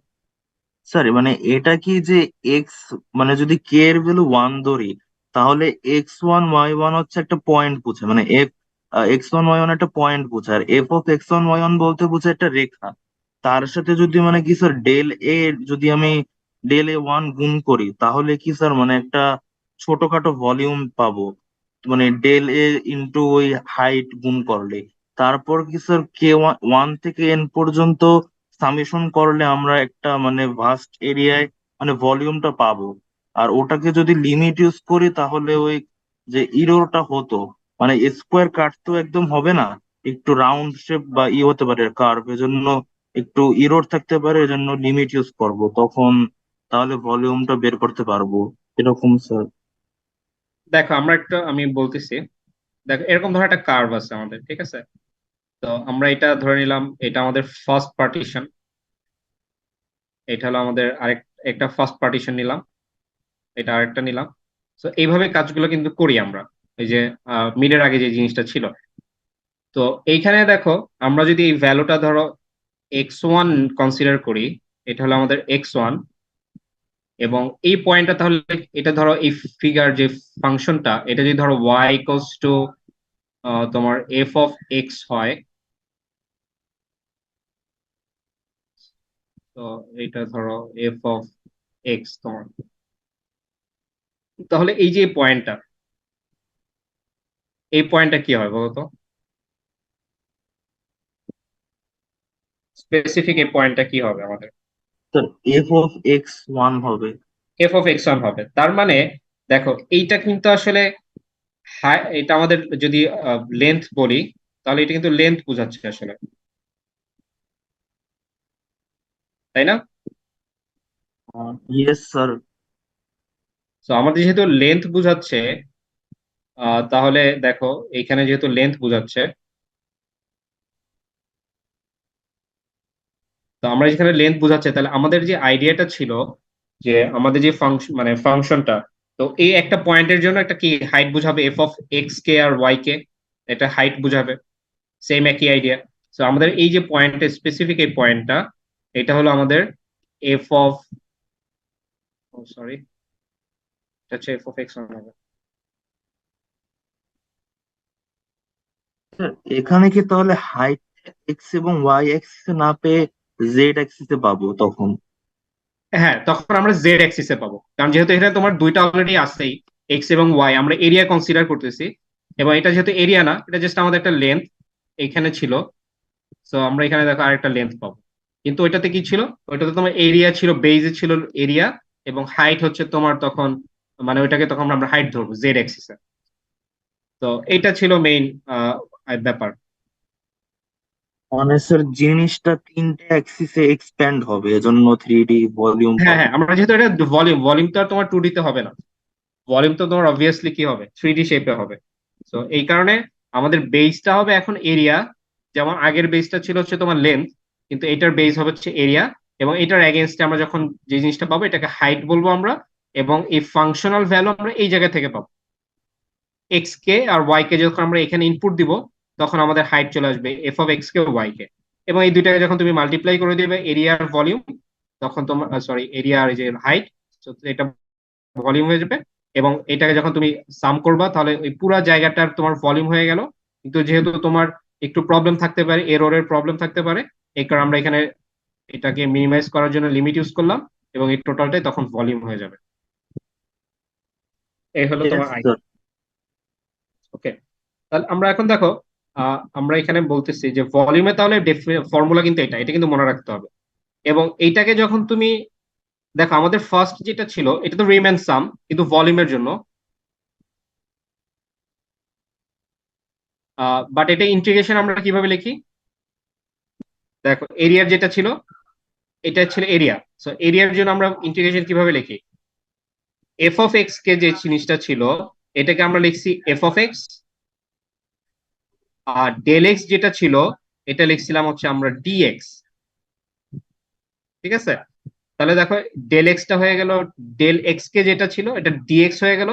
স্যার মানে এটা কি যে এক্স, মানে যদি কে এর ভ্যালু 1 ধরি, তাহলে x1 y1 হচ্ছে একটা পয়েন্ট বোঝায়, মানে x1 y1 একটা পয়েন্ট বোঝায়, আর f(x1 y1) বলতে বোঝায় একটা রেখা। তার সাথে যদি মানে কি স্যার ডেল এ, যদি আমি del a1 গুণ করি, তাহলে কি স্যার মানে একটা ছোটখাটো ভলিউম পাবো, মানে del a ইন্টু ওই হাইট গুণ করলে। তারপর কি স্যার কে 1 থেকে n পর্যন্ত সামেশন করলে আমরা একটা মানে ভাস্ট এরিয়ায় মানে ভলিউমটা পাবো। আর ওটাকে যদি লিমিট ইউজ করি, তাহলে ওই যে ইরোরটা হতো, মানে স্কোয়ার কাট তো একদম হবে না, একটু রাউন্ড শেপ বা হতে পারে কার্ভ, এজন্য একটু ইরোর থাকতে পারে, এজন্য লিমিট ইউজ করব তখন, তাহলে ভলিউমটা বের করতে পারবো এরকম স্যার। দেখো, আমি বলতেছি। দেখো, এরকম ধরো একটা কার্ভ আছে আমাদের, ঠিক আছে? তো আমরা এটা ধরে নিলাম, এটা আমাদের ফার্স্ট পার্টিশন। এটা হলো আমাদের একটা ফার্স্ট পার্টিশন নিলাম, এটা আরেকটা নিলাম। তো এইভাবে কাজগুলো কিন্তু করি আমরা, এই যে মিডের আগে যে জিনিসটা ছিল। তো এইখানে দেখো, আমরা যদি এই ভ্যালুটা ধরো x1 কনসিডার করি, এটা হলো আমাদের x1। এবং এই পয়েন্টটা তাহলে, এটা ধরো এই ফিগার যে ফাংশনটা, এটা যদি ধরো y ইকুয়ালস টু তোমার f(x) হয়, তো এটা ধরো f(x) তোমার, তাহলে এই যে এই পয়েন্টটা কি হয় বলতো? স্পেসিফিক এই পয়েন্টটা কি হবে আমাদের? স্যার f(x1) হবে। f(x1) হবে। তার মানে দেখো, এইটা কিন্তু আসলে এটা আমাদের যদি লেন্থ বলি, তাহলে এটা কিন্তু লেন্থ বোঝাচ্ছে আসলে, তাই না? Yes sir. তো আমাদের যেহেতু লেন্থ বোঝাচ্ছে, তাহলে দেখো, এইখানে যেহেতু লেন্থ বোঝাচ্ছে, তো আমরা যেখানে লেন্থ বোঝাচ্ছে, তাহলে আমাদের যে আইডিয়াটা ছিল, যে আমাদের যে ফাংশন মানে ফাংশনটা, তো এই একটা পয়েন্টের জন্য একটা কি হাইট বোঝাবে, f(x) কে আর y কে, এটা হাইট বোঝাবে। সেম একই আইডিয়া। তো আমাদের এই যে পয়েন্টটা, স্পেসিফিক এই পয়েন্টটা, এটা হলো আমাদের এফ অফ, সরি, এটা হচ্ছে f(x) হবে। স্যার এখানে কি তাহলে হাইট এক্স এবং ওয়াই অ্যাক্সিসে না পেয়ে জেড অ্যাক্সিসে পাবো তখন? হ্যাঁ, তখন আমরা জেড অ্যাক্সিসে পাবো, কারণ যেহেতু এখানে তোমার দুইটা অলরেডি আছেই, এক্স এবং ওয়াই, আমরা এরিয়া কনসিডার করতেছি। এবং এটা যেহেতু এরিয়া না, এটা জাস্ট আমাদের একটা লেন্থ এখানে ছিল। তো আমরা এখানে দেখো আরেকটা লেন্থ পাবো। কিন্তু ওইটাতে কি ছিল? ওইটাতে তোমার এরিয়া ছিল, বেজে ছিল এরিয়া, এবং হাইট হচ্ছে তোমার তখন, মানে ওইটাকে তখন আমরা হাইট ধরবো জেড অ্যাক্সিসে। তো এইটা ছিল মেইন ব্যাপার। মানে স্যার জিনিসটা তিনটে অ্যাক্সিসে এক্সপ্যান্ড হবে, এজন্য 3D ভলিউম হ্যাঁ, পাবো। হ্যাঁ, আমরা যেহেতু এটা ভলিউম তো আর তোমার 2D তে হবে না। ভলিউম তো তোমার অবভিয়াসলি কি হবে, 3D শেপে হবে। তো এই কারণে আমাদের বেসটা হবে এখন এরিয়া। যেমন আগের বেসটা ছিল হচ্ছে তোমার লেন্থ, কিন্তু এটার বেস হবে হচ্ছে এরিয়া। এবং এটার এগেনস্টে আমরা যখন যে জিনিসটা পাবো, এটাকে হাইট বলবো আমরা। এবং এই ফাংশনাল ভ্যালু আমরা এই জায়গা থেকে পাবো, এক্স কে আর ওয়াই কে যখন আমরা এখানে ইনপুট দিব, তখন আমাদের হাইট চলে আসবে f(x) কে ওয়াই কে। এবং এই দুইটাকে যখন তুমি মাল্টিপ্লাই করে দিবে এরিয়ার ভলিউম, তখন তোমার, সরি, এরিয়া আর এই যে হাইট, এটা ভলিউম হয়ে যাবে। এবং এটাকে যখন তুমি সাম করবা, তাহলে ওই পুরো জায়গাটার তোমার ভলিউম হয়ে গেল। কিন্তু যেহেতু তোমার একটু প্রবলেম থাকতে পারে, এররের প্রবলেম থাকতে পারে, এই কারণে আমরা এখানে এটাকে মিনিমাইজ করার জন্য লিমিট ইউজ করলাম, এবং এই টোটালটাই তখন ভলিউম হয়ে যাবে। এই হলো ইয়েস তোমার স্যার। আইডিয়া। ওকে, তাহলে আমরা এখন দেখো, আমরা এখানে বলতেছি যে ভলিউমে, তাহলে ফর্মুলা কিন্তু এটা কিন্তু মনে রাখতে হবে। এবং এইটাকে যখন তুমি দেখো, আমাদের ফার্স্ট যেটা ছিল, এটা তো রিমেন সাম, কিন্তু ভলিউমের জন্য। বাট এটা ইন্টিগ্রেশন আমরা কিভাবে লিখি? দেখো, এরিয়ার যেটা ছিল, এটা ছিল এরিয়া। সো এরিয়ার জন্য আমরা ইন্টিগ্রেশন কিভাবে লিখি? f(x) কে যে জিনিসটা ছিল, এটাকে আমরা লিখছি f(x), আর del x যেটা ছিল, এটা লিখছিলাম হচ্ছে আমরা ডিএক্স, ঠিক আছে? তাহলে দেখো ডেল এক্সটা হয়ে গেল, ডেল এক্স কে যেটা ছিল এটা ডিএক্স হয়ে গেল,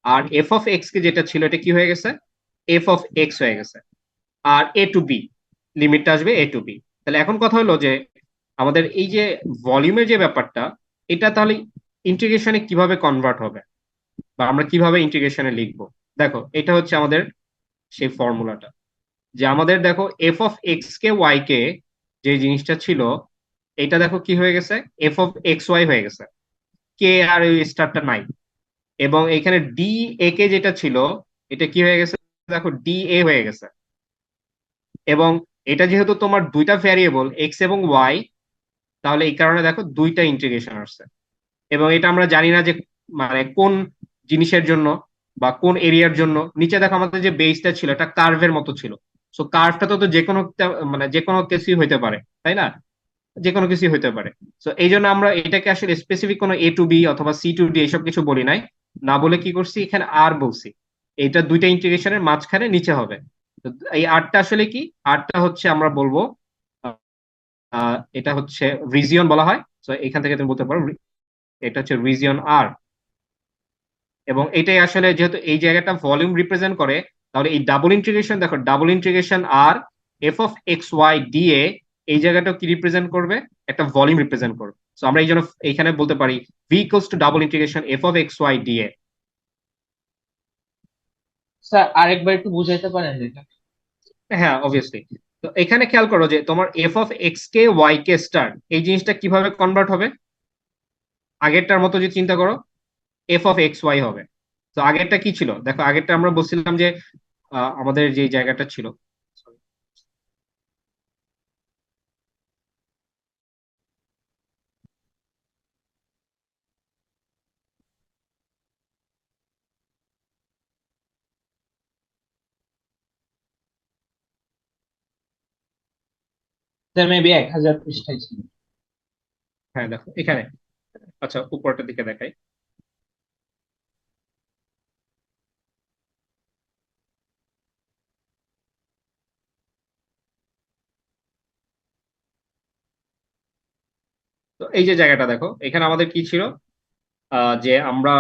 আর এফ অফ এক্স কে যেটা ছিল এটা কি হয়ে গেছে, এফ অফ এক্স হয়ে গেছে। আর এ টু বি লিমিটটা আসবে এ টু বি। তাহলে এখন কথা হলো যে আমাদের এই যে ভলিউমের যে ব্যাপারটা, এটা তাহলে ইন্টিগ্রেশনে কিভাবে কনভার্ট হবে বা আমরা কিভাবে ইন্টিগ্রেশনে লিখবো? দেখো এটা হচ্ছে আমাদের সেই ফর্মুলাটা, যে আমাদের দেখো F of X K Y K যে জিনিসটা ছিল, এটা দেখো কি হয়ে গেছে, এফ অফ এক্স ওয়াই হয়ে গেছে, কে আর ওই স্টারটা নাই। এবং এখানে ডি এ কে যেটা ছিল এটা কি হয়ে গেছে, দেখো ডি এ হয়ে গেছে। এবং এটা যেহেতু তোমার দুইটা ভ্যারিয়েবল এক্স এবং ওয়াই, তাহলে এই কারণে দেখো দুইটা ইন্টিগ্রেশন আসছে। এবং এটা আমরা জানি না যে মানে কোন জিনিসের জন্য বা কোন এরিয়ার জন্য। নিচে দেখো আমাদের যে বেসটা ছিল এটা কার্ভের মতো ছিল, সো কার্ভটা তো যে কোনো মানে যে কোনো কিছুই হইতে পারে, তাই না? যে কোনো কিছুই হইতে পারে। সো এই জন্য আমরা এটাকে আসলে স্পেসিফিক কোনো এ টু বি অথবা সি টু ডি এইসব কিছু বলি নাই, না বলে কি করছি এখানে আর বলছি। এটা দুইটা ইন্টিগ্রেশনের মাঝখানে নিচে হবে। তো এই আরটা আসলে কি, আরটা হচ্ছে আমরা বলবো এটা হচ্ছে রিজিয়ন বলা হয়। তো এখান থেকে তুমি বলতে পারো এটা হচ্ছে রিজিয়ন আর। এবং এটাই আসলে যেহেতু এই জায়গাটা ভলিউম রিপ্রেজেন্ট করে, তাহলে এই ডাবল ইন্টিগ্রেশন, দেখো ডাবল ইন্টিগ্রেশন আর F of x Y D A, এই জায়গাটা কি রিপ্রেজেন্ট করবে, একটা ভলিউম রিপ্রেজেন্ট করবে। তো আমরা এই জন্য এইখানে বলতে পারি V equals to double integration F of x Y D A. Sir আরেকবার একটু বুঝাইতে পারেন এটা? হ্যাঁ অবভিয়াসলি। তো এখানে খেয়াল করো যে তোমার F of X K Y K star, এই জিনিসটা কিভাবে কনভার্ট হবে, আগেরটার মতো যদি চিন্তা করো এফ অফ এক্স ওয়াই হবে। তো আগেরটা কি ছিল, দেখো আগেরটা আমরা বলছিলাম যে আমাদের যে জায়গাটা ছিল, স্যার মেবি 1000 পৃষ্ঠায় ছিল। হ্যাঁ দেখো এখানে, আচ্ছা উপরটার দিকে দেখাই। তো এই যে জায়গাটা দেখো, এখানে আমাদের কি ছিল, যে আমরা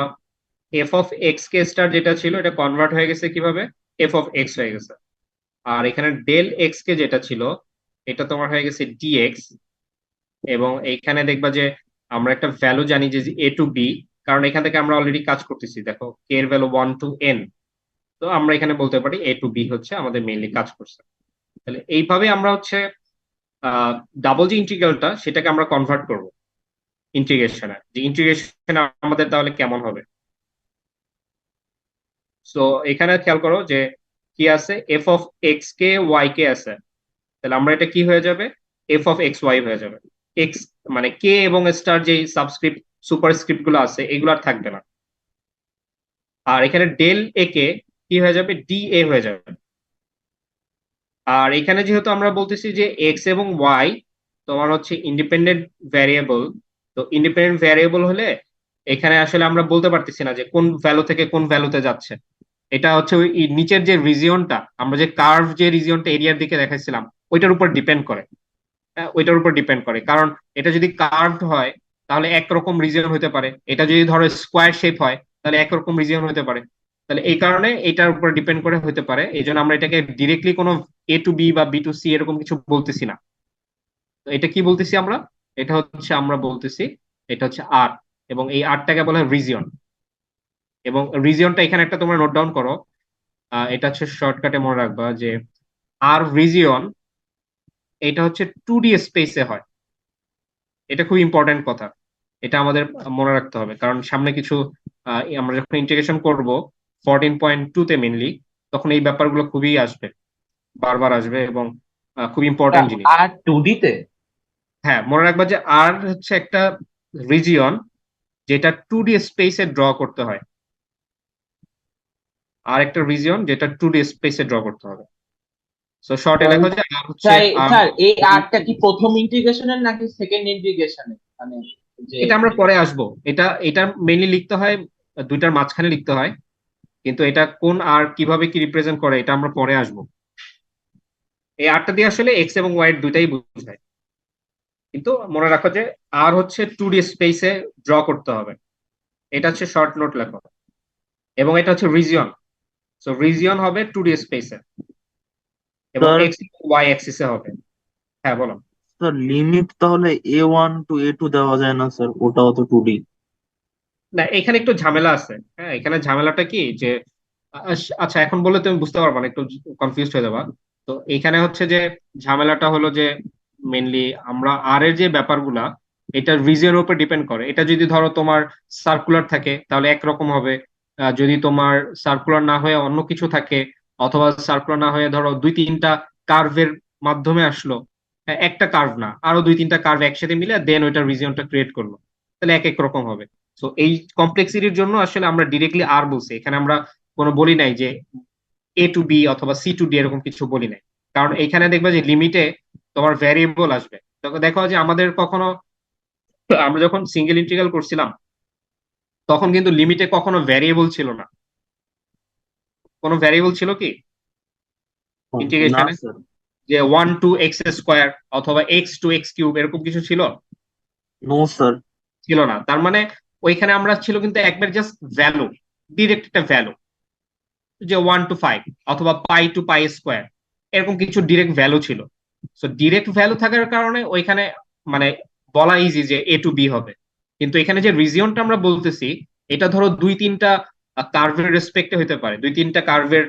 F of X K star যেটা ছিল এটা কনভার্ট হয়ে গেছে কিভাবে, এফ অফ এক্স হয়ে গেছে। আর এখানে ডেল এক্স কে যেটা ছিল এটা তোমার হয়ে গেছে ডিএক্স। এবং এইখানে দেখবা যে আমরা একটা ভ্যালু জানি যে এ টু বি, কারণ এখান থেকে আমরা অলরেডি কাজ করতেছি, দেখো কে এর ভ্যালু 1 টু এন। তো আমরা এখানে বলতে পারি এ টু বি হচ্ছে আমাদের মেইনলি কাজ করছে। তাহলে এইভাবে আমরা হচ্ছে ডাবল যে ইন্টিগ্রালটা সেটাকে আমরা কনভার্ট করব ইন্টিগ্রেশনে, যে ইন্টিগ্রেশন আমাদের তাহলে কেমন হবে। সো এখানে খেয়াল করো যে কি আছে, F of X K Y K আছে। তাহলে আমরা এটা কি হয়ে যাবে, এফ অফ এক্স ওয়াই হয়ে যাবে। এক্স মানে কে এবং স্টার যে সাবস্ক্রিপ্ট সুপারস্ক্রিপ্ট গুলো আছে এগুলো আর থাকবে না। আর এখানে ডেল এ কে কি হয়ে যাবে, ডি এ হয়ে যাবে। আর এখানে যেহেতু আমরা বলতেছি যে এক্স এবং ওয়াই তোমার হচ্ছে ইন্ডিপেন্ডেন্ট ভ্যারিয়েবল, তো ইন্ডিপেন্ডেন্ট ভ্যারিয়েবল হলে এখানে আসলে আমরা বলতে পারতেছি না যে কোন ভ্যালু থেকে কোন ভ্যালুতে যাচ্ছে। এটা হচ্ছে ওই নিচের যে রিজিয়নটা, আমরা যে কার্ভ যে রিজিয়নটা এরিয়ার দিকে দেখাচ্ছিলাম ওইটার উপর ডিপেন্ড করে। ওইটার উপর ডিপেন্ড করে, কারণ এটা যদি কার্ভড হয় তাহলে একরকম রিজিয়ন হতে পারে, এটা যদি ধরো স্কোয়ার শেপ হয় তাহলে একরকম রিজিয়ন হতে পারে। তাহলে এই কারণে এটার উপর ডিপেন্ড করে হতে পারে, এই জন্য আমরা এটাকে ডিরেক্টলি কোনো এ টু বি বা বি টু সি এরকম কিছু বলতেছি না। তো এটা কি বলতেছি আমরা, এটা হচ্ছে আমরা বলতেছি এটা হচ্ছে আর, এবং এই আরটাকে বলা হয় রিজিয়ন। এবং রিজিয়নটা এখানে একটা তোমরা নোট ডাউন করো, এটা হচ্ছে শর্টকাটে মনে রাখবা যে আর রিজিয়ন এটা হচ্ছে 2D স্পেসে হয়। এটা খুব ইম্পর্টেন্ট কথা, এটা আমাদের মনে রাখতে হবে, কারণ সামনে কিছু আমরা যখন ইন্টিগ্রেশন করব 14.2 তে মেনলি, তখন এই ব্যাপারগুলো খুবই আসবে, বারবার আসবে, এবং খুব ইম্পর্টেন্ট জিনিস। আর 2D তে? হ্যাঁ মনে রাখবা যে আর হচ্ছে একটা রিজিয়ন যেটা 2D স্পেসে ড্র করতে হয়, আর একটা রিজিয়ন যেটা 2D স্পেসে ড্র করতে হবে। সো শর্টে লেখো যে আর হচ্ছে স্যার এই আরটা কি প্রথম ইন্টিগ্রেশনের নাকি সেকেন্ড ইন্টিগ্রেশনের, মানে যে এটা আমরা পরে আসবো। এটা এটা মেইনলি লিখতে হয় দুইটার মাঝখানে লিখতে হয়, কিন্তু এটা কোন আর কিভাবে কি রিপ্রেজেন্ট করে এটা আমরা পরে আসবো। এই আরটা দিয়ে আসলে এক্স এবং ওয়াই দুইটাই বোঝায়। কিন্তু মনে রাখো যে আর হচ্ছে 2D স্পেসে ড্র করতে হবে, এটা হচ্ছে শর্ট নোট লেখো। এবং এটা হচ্ছে রিজিয়ন, সো রিজিয়ন হবে 2D স্পেসে এবং স্যার এক্স ওয়াই অ্যাক্সিসে হবে। হ্যাঁ বলো। স্যার লিমিট তাহলে A1 to A2 দেওয়া যায় না স্যার, ওটাও তো 2D। না, এখানে একটু ঝামেলা আছে। হ্যাঁ, এখানে ঝামেলাটা কি যে আচ্ছা এখন বললে তুমি বুঝতে পারবা না, একটু কনফিউজ হয়ে যাবা। তো এখানে হচ্ছে যে ঝামেলাটা হলো যে মেনলি আমরা আর এর যে ব্যাপারগুলা, এটা রিজিয়নের উপর ডিপেন্ড করে। এটা যদি ধরো তোমার সার্কুলার থাকে তাহলে একরকম হবে, যদি তোমার সার্কুলার না হয়ে অন্য কিছু থাকে, অথবা সার্কুলার না হয়ে ধরো দুই তিনটা কার্ভের মাধ্যমে আসলো, একটা কার্ভ না আরো দুই তিনটা কার্ভ একসাথে মিলে দেন ওইটা রিজিয়নটা ক্রিয়েট করলো, তাহলে এক এক রকম হবে। তো এই কমপ্লেক্সিটির জন্য আসলে আমরা ডিরেক্টলি আর বলছি, এখানে আমরা কোনো বলি নাই যে A to B অথবা C to D এরকম কিছু বলি নাই। কারণ এইখানে দেখবে যে লিমিটে তোমার ভ্যারিয়েবল আসবে। তখন দেখো যে আমাদের কখনো, আমরা যখন সিঙ্গেল ইন্টিগ্রাল করছিলাম তখন কিন্তু লিমিটে কখনো ভ্যারিয়েবল ছিল না। কোনো ভ্যারিয়েবল ছিল কি না ইন্টিগ্রেশনে? স্যার। যে 1 to x² অথবা x to x³ এরকম কিছু ছিল? No sir. ছিল না। তার মানে ওইখানে আমরা ছিল কিন্তু একবার জাস্ট ভ্যালু, ডিরেক্ট একটা ভ্যালু, যে 1 to 5 অথবা π to π² এরকম কিছু ডিরেক্ট ভ্যালু ছিল। সো ডিরেক্ট ভ্যালু থাকার কারণে ওইখানে মানে বলা ইজি যে A to B হবে। কিন্তু এখানে যে রিজিয়নটা আমরা বলতেছি, এটা ধরো দুই তিনটা কার্ভের রেসপেক্টে হতে পারে, দুই তিনটা কার্ভের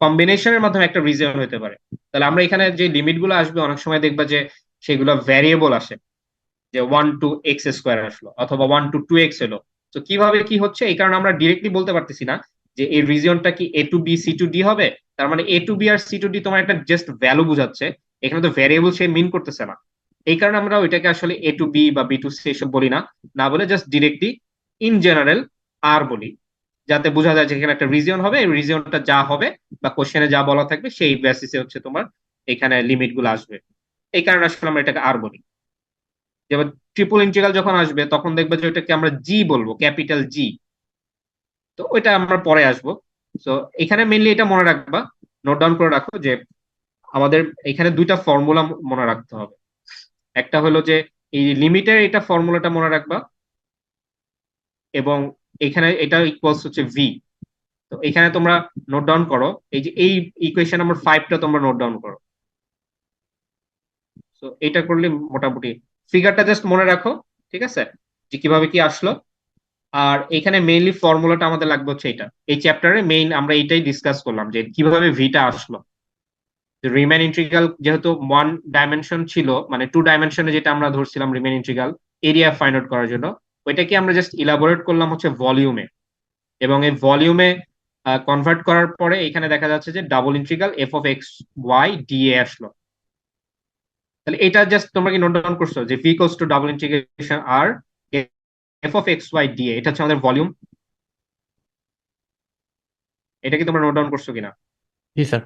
কম্বিনেশনের মাধ্যমে একটা রিজিয়ন হতে পারে। তাহলে আমরা এখানে যে লিমিট গুলো আসবে অনেক সময় দেখবা যে সেগুলো ভ্যারিয়েবল আসে, যে 1 to x² আসলো অথবা 1 to 2x এলো। তো কিভাবে কি হচ্ছে এই কারণে আমরা ডিরেক্টলি বলতে পারতেছি না যে এই রিজিয়নটা কি A to B C to D হবে। তার মানে A to B R C to D তোমার একটা জাস্ট ভ্যালু বোঝাচ্ছে, এখানে তো ভ্যারিয়েবল সে মিন করতেছে না। এই কারণে আমরা ওইটাকে আসলে A to B বা B to C এসব বলি না, না বলে জাস্ট ডিরেক্টলি ইন জেনারেল আর বলি, যাতে বোঝা যায় যে এখানে একটা রিজিয়ন হবে, এই রিজিয়নটা যা হবে বা কোশ্চেনে যা বলা থাকবে সেই বেসিসে হচ্ছে তোমার এখানে লিমিট গুলো আসবে। এই কারণে আসলে আমরা এটাকে আর বলি। যেমন ট্রিপল ইন্টিগ্রাল যখন আসবে তখন দেখবে যে ওইটাকে আমরা জি বলবো, ক্যাপিটাল জি। তো ওইটা আমরা পরে আসবো। তো এখানে মেইনলি এটা মনে রাখবা, নোট ডাউন করে রাখো যে আমাদের এখানে দুইটা ফর্মুলা মনে রাখতে হবে। একটা হলো যে এই লিমিটের এটা ফর্মুলাটা মনে রাখবা, এবং এখানে এটা ইকুয়ালস হচ্ছে ভি। তো এখানে তোমরা নোট ডাউন করো, এই যে এই ইকুয়েশন নাম্বার 5টা তোমরা নোট ডাউন করো। তো এটা করলে মোটামুটি ফিগারটা জাস্ট মনে রাখো, ঠিক আছে, যে কিভাবে কি আসলো। আর এখানে মেইনলি ফর্মুলাটা আমাদের লাগবে হচ্ছে এটা, এই চ্যাপ্টারে মেইন আমরা এইটাই ডিসকাস করলাম যে কিভাবে ভিটা আসলো। রিমেন ইন্টিগ্রাল যেহেতু 1 ডাইমেনশন ছিল, মানে 2 ডাইমেনশনে যেটা আমরা ধরছিলাম Riemann integral area find out করার জন্য, ওইটাকে আমরা জাস্ট ইলাবোরেট করলাম হচ্ছে ভলিউমে। এবং এই ভলিউমে কনভার্ট করার পরে এখানে দেখা যাচ্ছে যে double integral f(x, y) dA আসলো। তাহলে এটা জাস্ট তোমরা কি নোট ডাউন করছো যে v equals to double integration r f(x, y) dA, এটা হচ্ছে আমাদের ভলিউম। এটা কি তোমরা নোট ডাউন করছো কিনা? জি স্যার।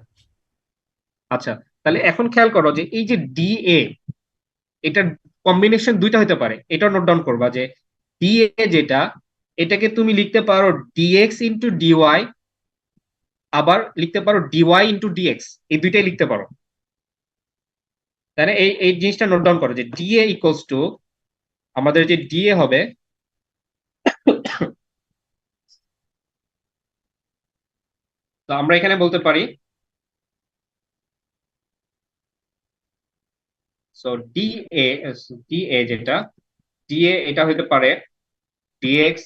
আচ্ছা, তাহলে এখন খেয়াল করো যে এই যে ডিএ, এটার কম্বিনেশন দুইটা হতে পারে, এটা নোট ডাউন করবা যে ডিএ যেটা, এটাকে তুমি লিখতে পারো dx into dy, আবার লিখতে পারো dy into dx, এই দুইটাই লিখতে পারো। তাহলে এই এই জিনিসটা নোট ডাউন করো যে ডিএ ইকুয়ালস টু আমাদের যে ডিএ হবে, তো আমরা এখানে বলতে পারি সো ডিএ, ডিএ যেটা, ডিএ এটা হতে পারে dx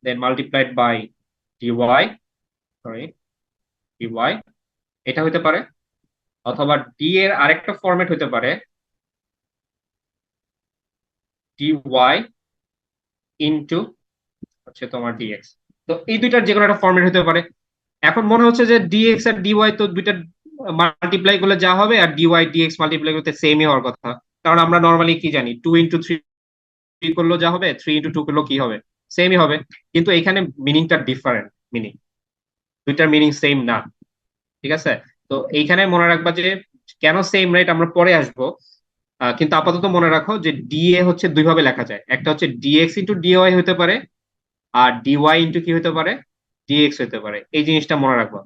then multiplied by dy, sorry dy, এটা হতে পারে। অথবা ডি এর আরেকটা ফরম্যাট হতে পারে dy ইনটু হচ্ছে তোমার dx। তো এই দুইটার যে কোনো একটা ফরম্যাট হতে পারে। এখন মনে হচ্ছে যে dx আর dy তো দুইটা মাল্টিপ্লাই করলে যা হবে, আর dy dx মাল্টিপ্লাই করতে সেমই হওয়ার কথা। কারণ আমরা নর্মালি কি জানি 2 into 3 করলেও যা হবে, 3 into 2 করলেও কি হবে, সেমই হবে। কিন্তু এখানে মিনিংটা ডিফারেন্ট, মিনিং দুইটার মিনিং সেম না, ঠিক আছে? তো এইখানে মনে রাখবা যে কেন সেম রেট আমরা পরে আসবো। কিন্তু আপাতত মনে রাখো যে ডিএ হচ্ছে দুইভাবে লেখা যায়, একটা হচ্ছে dx into dy হতে পারে, আর dy ইন্টু কি হতে পারে, dx হতে পারে। এই জিনিসটা মনে রাখবো।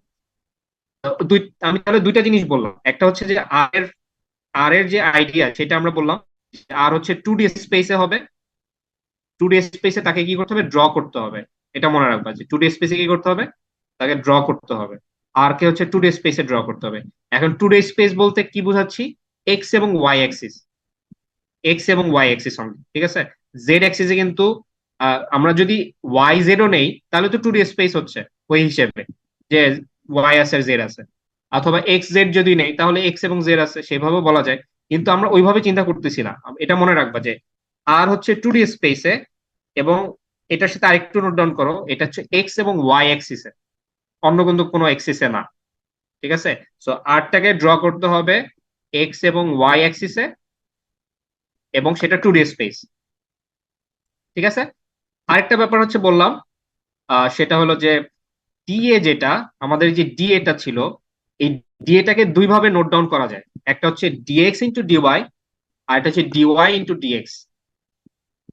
দুই আমি তাহলে দুইটা জিনিস বললাম, একটা হচ্ছে যে আর এর যে আইডিয়া সেটা আমরা বললাম, আর হচ্ছে 2D স্পেসে হবে, 2D স্পেসে তাকে কি করতে হবে, ড্র করতে হবে। এটা মনে রাখবা যে 2D স্পেসে কি করতে হবে, তাকে ড্র করতে হবে। আর কে হচ্ছে 2D স্পেসে ড্র করতে হবে। এখন 2D স্পেস বলতে কি বোঝাচ্ছি, এক্স এবং ওয়াই অ্যাক্সিস, এক্স এবং ওয়াই অ্যাক্সিস অনলি, ঠিক আছে। জেড অ্যাক্সিসে কিন্তু আমরা যদি ওয়াই জেডও নেই তাহলে তো 2D স্পেস হচ্ছে ওই হিসেবে, যে ওয়াই আছে আর জেড আছে। অথবা এক্স জেড যদি নেই তাহলে এক্স এবং জেড আছে, সেভাবেও বলা যায়। কিন্তু আমরা ওইভাবে চিন্তা করতেছি না। এটা মনে রাখবা যে আর হচ্ছে 2D স্পেসে, এবং এটার সাথে আরেকটু নোট ডাউন করো, এটা হচ্ছে এক্স এবং ওয়াই অ্যাক্সিসে, অন্য কিন্তু কোনো অ্যাক্সিসে না, ঠিক আছে। সো আরটাকে ড্র করতে হবে এক্স এবং ওয়াই অ্যাক্সিসে, এবং সেটা 2D স্পেস, ঠিক আছে। আরেকটা ব্যাপার হচ্ছে বললাম, সেটা হলো যে ডিএ যেটা, আমাদের যে ডিএটা ছিল, এই ডিএটাকে দুই ভাবে নোট ডাউন করা যায়। একটা হচ্ছে ডিএক্স ইন্টু ডিওয়াই, আর এটা হচ্ছে ডিওয়াই ইন্টু ডিএক্স।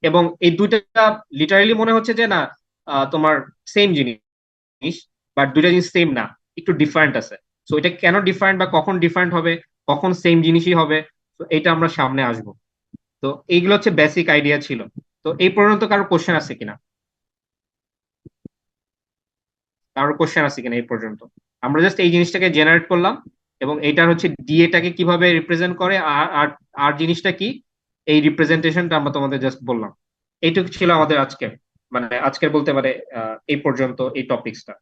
এবং এই দুইটা লিটারালি মনে হচ্ছে যে না, তোমার সেম জিনিস, বাট দুইটা জিনিস সেম না, একটু ডিফারেন্ট আছে। সো এটা কেন ডিফারেন্ট বা কখন ডিফারেন্ট হবে, কখন সেম জিনিসই হবে, তো এটা আমরা সামনে আসবো। তো এইগুলো হচ্ছে বেসিক আইডিয়া ছিল। তো এই পর্যন্ত কারো কোশ্চেন আছে কিনা, কারোর কোশ্চেন আছে কিনা এই পর্যন্ত? আমরা জাস্ট এই জিনিসটাকে জেনারেট করলাম, এবং এইটার হচ্ছে ডিএটাকে কিভাবে রিপ্রেজেন্ট করে, আর আর আর জিনিসটা কি, এই রিপ্রেজেন্টেশনটা আমরা তোমাদের জাস্ট বললাম। এইটুকু ছিল আমাদের আজকে, মানে আজকের বলতে পারে এই পর্যন্ত এই টপিকসটা।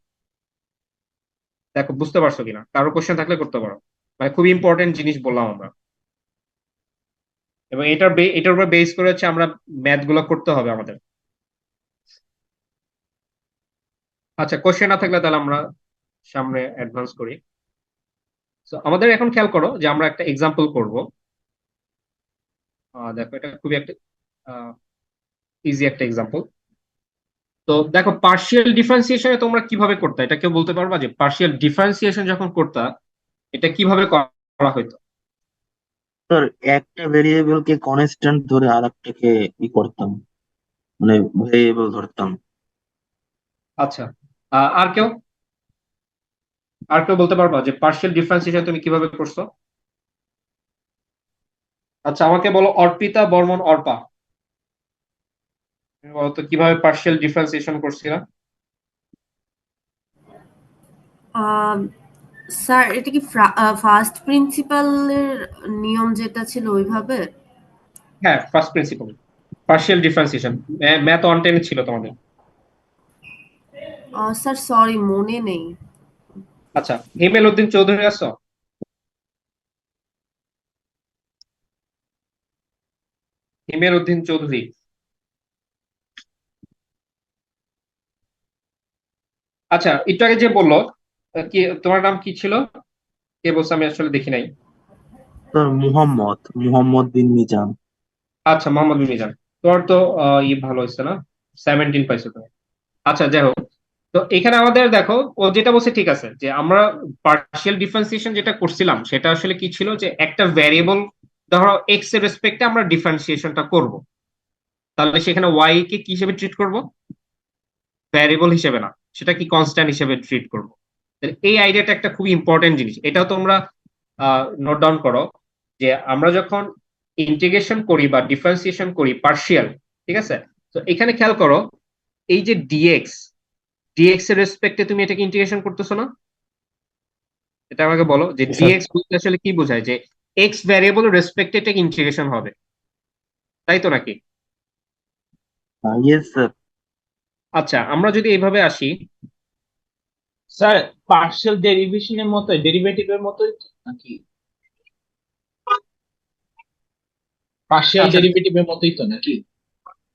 দেখো বুঝতে পারছো কিনা, কারো কোশ্চেন থাকলে করতে পারো। মানে খুবই ইম্পর্টেন্ট জিনিস বললাম আমরা, এবং এটার উপর বেস করে হচ্ছে আমরা ম্যাথ গুলো করতে হবে আমাদের। আচ্ছা, কোশ্চেন না থাকলে তাহলে আমরা সামনে অ্যাডভান্স করি। তো আমাদের এখন খেয়াল করো যে আমরা একটা এক্সাম্পল করব। দেখো এটা খুবই একটা ইজি একটা এক্সাম্পল। তো দেখো, পার্শিয়াল ডিফারেন্সিয়েশনে তোমরা কিভাবে করতে, এটা কেউ বলতে পারবা যে পার্শিয়াল ডিফারেন্সিয়েশন যখন করতা এটা কিভাবে করা হতো? স্যার, একটা ভেরিয়েবল কে কনস্ট্যান্ট ধরে আর একটাকে ই করতাম, মানে ভেরিয়েবল ধরতাম। আচ্ছা, আর কেউ বলতে পারবা যে পার্শিয়াল ডিফারেন্সিয়েশন তুমি কিভাবে করছো? আচ্ছা, আমাকে বলো, অর্পিতা বর্মন অর্পা, তুমি বলো তো কিভাবে পার্শিয়াল ডিফারেন্সিয়েশন করছিলা? আহ, স্যার এটা কি ফার্স্ট প্রিন্সিপালের নিয়ম যেটা ছিল ওইভাবে? হ্যাঁ, first principle partial differentiation, math 110 ছিল তোমাদের। স্যার সরি মনে নেই। আচ্ছা, হিমেল উদ্দিন চৌধুরী আছো? হিমেল উদ্দিন চৌধুরী। আচ্ছা, একটু আগে যে বললো, কি তোমার নাম কি ছিল, কে বলছে, আমি আসলে দেখি নাই। স্যার, মুহাম্মদ মুহাম্মদ বিন মিজান। আচ্ছা, মোহাম্মদ মিজান। তোমার তো ভালো হয়েছে না, 17 পাইছো তুমি। আচ্ছা, যাই হোক। তো এখানে আমাদের দেখো, ও যেটা বলছে ঠিক আছে, যে আমরা পার্শিয়াল ডিফারেন্সিয়েশন যেটা করছিলাম সেটা আসলে কি ছিল, যে একটা ভ্যারিয়েবল, ধরো এক্স এর রেসপেক্টে আমরা ডিফারেন্সিয়েশনটা করব, তাহলে সেখানে ওয়াই কে কি হিসেবে ট্রিট করব, ভ্যারিয়েবল হিসেবে না, সেটা কি কনস্ট্যান্ট হিসেবে ট্রিট করব। এই আইডিয়াটা একটা খুবই ইম্পর্টেন্ট জিনিস, এটাও তোমরা নোট ডাউন করো, যে আমরা যখন ইন্টিগ্রেশন করি বা ডিফারেন্সিয়েশন করি পার্শিয়াল, ঠিক আছে। তো এখানে খেয়াল করো, এই যে ডিএক্স, ডিএক্স এর রেসপেক্টে তুমি এটাকে ইন্টিগ্রেশন করতেছো না? এটা আমাকে বলো যে স্যার, ডিএক্স বলতে আসলে কি বোঝায়, যে এক্স ভ্যারিয়েবলের রেসপেক্টে এটাকে ইন্টিগ্রেশন হবে, তাই তো নাকি? Yes sir. আচ্ছা, আমরা যদি এইভাবে আসি, স্যার পার্শিয়াল ডেরিভেশনের মতো, ডেরিভেটিভের মতোই তো নাকি? পার্শিয়াল আচ্ছা, ডেরিভেটিভের মতোই তো নাকি?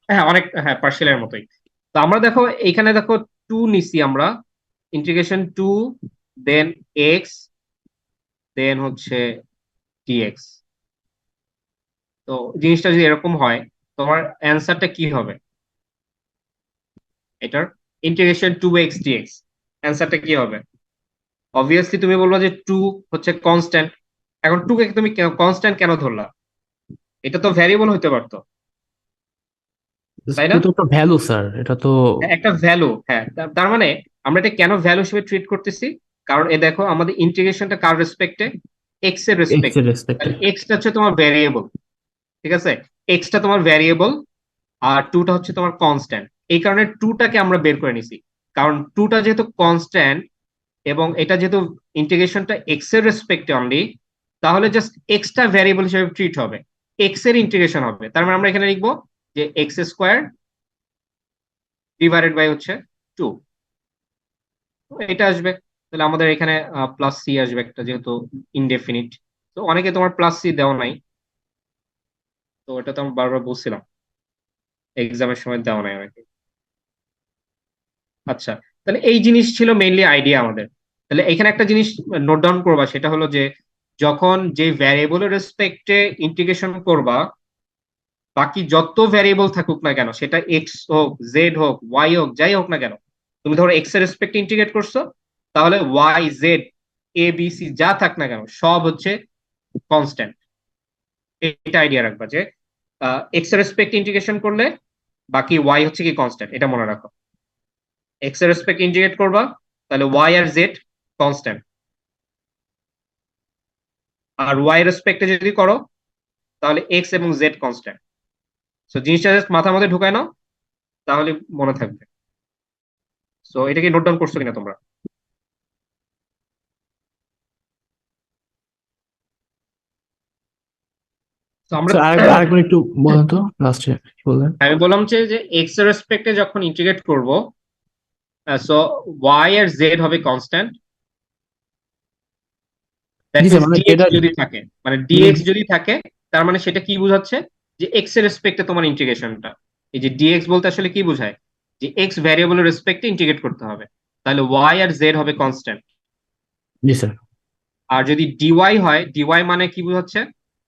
হ্যাঁ অনেক, হ্যাঁ পার্শিয়ালের মতোই। তো আমরা দেখো এখানে দেখো, টু নিছি আমরা, ইন্টিগ্রেশন টু, দেন এক্স, দেন হচ্ছে ডিএক্স। তো জিনিসটা যদি এরকম হয়, তোমার অ্যান্সারটা কি হবে এটার, ইন্টিগ্রেশন টু এক্স ডিএক্স, অ্যান্সারটা কি হবে? অবভিয়াসলি তুমি বলবা যে টু হচ্ছে কনস্ট্যান্ট। এখন টু কে তুমি কনস্ট্যান্ট কেন ধরলা? এটা তো ভ্যারিয়েবল হতে পারতো, তাই না? এটা তো ভ্যালু স্যার, এটা তো একটা ভ্যালু, হ্যাঁ। তার মানে আমরা এটা কেন ভ্যালু হিসেবে ট্রিট করতেছি, কারণ এ দেখো আমাদের ইন্টিগ্রেশনটা কার রেসপেক্টে, এক্স এর এক্স রেসপেক্টে। এর রেসপেক্টে। তাহলে এক্সটা হচ্ছে তোমার ভ্যারিয়েবল, ঠিক আছে, এক্সটা তোমার ভ্যারিয়েবল আর টুটা হচ্ছে তোমার কনস্ট্যান্ট। এই কারণে টুটাকে আমরা বের করে নিছি, কারণ টুটা যেহেতু কনস্ট্যান্ট এবং এটা যেহেতু ইন্টিগ্রেশনটা এক্স এর রেসপেক্টে অনলি, তাহলে জাস্ট এক্সটা ভ্যারিয়েবল হিসেবে ট্রিট হবে, এক্স এর ইন্টিগ্রেশন হবে। তার মানে আমরা এখানে লিখবো যে এক্স স্কোয়ার ডিভাইডেড বাই হচ্ছে 2, এটা আসবে। তাহলে আমাদের এখানে প্লাস সি আসবে একটা, যেহেতু ইনডেফিনিট। তো অনেকে তোমার প্লাস সি দেওয়া নাই, তো এটা তো আমি বারবার বলছিলাম এক্সামের সময় দেওয়া নাই অনেকে। আচ্ছা, তাহলে এই জিনিস ছিল মেইনলি আইডিয়া আমাদের। তাহলে এখানে একটা জিনিস নোট ডাউন করবা, সেটা হলো যে যখন যে ভ্যারিয়েবলের রেসপেক্টে ইন্টিগ্রেশন করবা, বাকি যত ভ্যারিয়েবল থাকুক না কেন, সেটা এক্স হোক, জেড হোক, ওয়াই হোক, যাই হোক না কেন, তুমি ধরো এক্স এর রেসপেক্টে ইন্টিগ্রেট করছো, তাহলে Y Z A B C যা থাক না কেন সব হচ্ছে কনস্ট্যান্ট। এটা আইডিয়া রাখবা যে এক্স এর রেসপেক্ট ইন্টিগ্রেশন করলে বাকি ওয়াই হচ্ছে কি কনস্ট্যান্ট, এটা মনে রাখো। এক্স এর রেসপেক্ট ইন্টিগ্রেট করবা, তাহলে ওয়াই আর জেড কনস্ট্যান্ট, আর ওয়াই রেসপেক্টে যদি করো তাহলে এক্স এবং জেড কনস্ট্যান্ট। সো জিনিসটা জাস্ট মাথার মধ্যে ঢুকায় নাও, তাহলে মনে থাকবে। সো এটাকে নোট ডাউন করছো কিনা তোমরা? তো আমরা আরেকবার একটু বলেন তো লাস্টে কি বললেন? আমি বললাম যে এক্স এর রেসপেক্টে যখন ইন্টিগ্রেট করব, সো ওয়াই আর জেড হবে constant. That G sir, means মানে ডিএক্স যেটা যদি থাকে, মানে মানে ডিএক্স যদি থাকে, তার মানে সেটা কি বোঝাচ্ছে যে এক্স এর রেসপেক্টে তোমার ইন্টিগ্রেশনটা। এই যে ডিএক্স বলতে আসলে কি বোঝায়, যে এক্স ভ্যারিয়েবলের রেসপেক্টে ইন্টিগ্রেট করতে হবে, তাহলে ওয়াই আর জেড হবে কনস্ট্যান্ট। জি স্যার, আর যদি ডিওয়াই হয়, ডিওয়াই মানে কি বোঝাচ্ছে,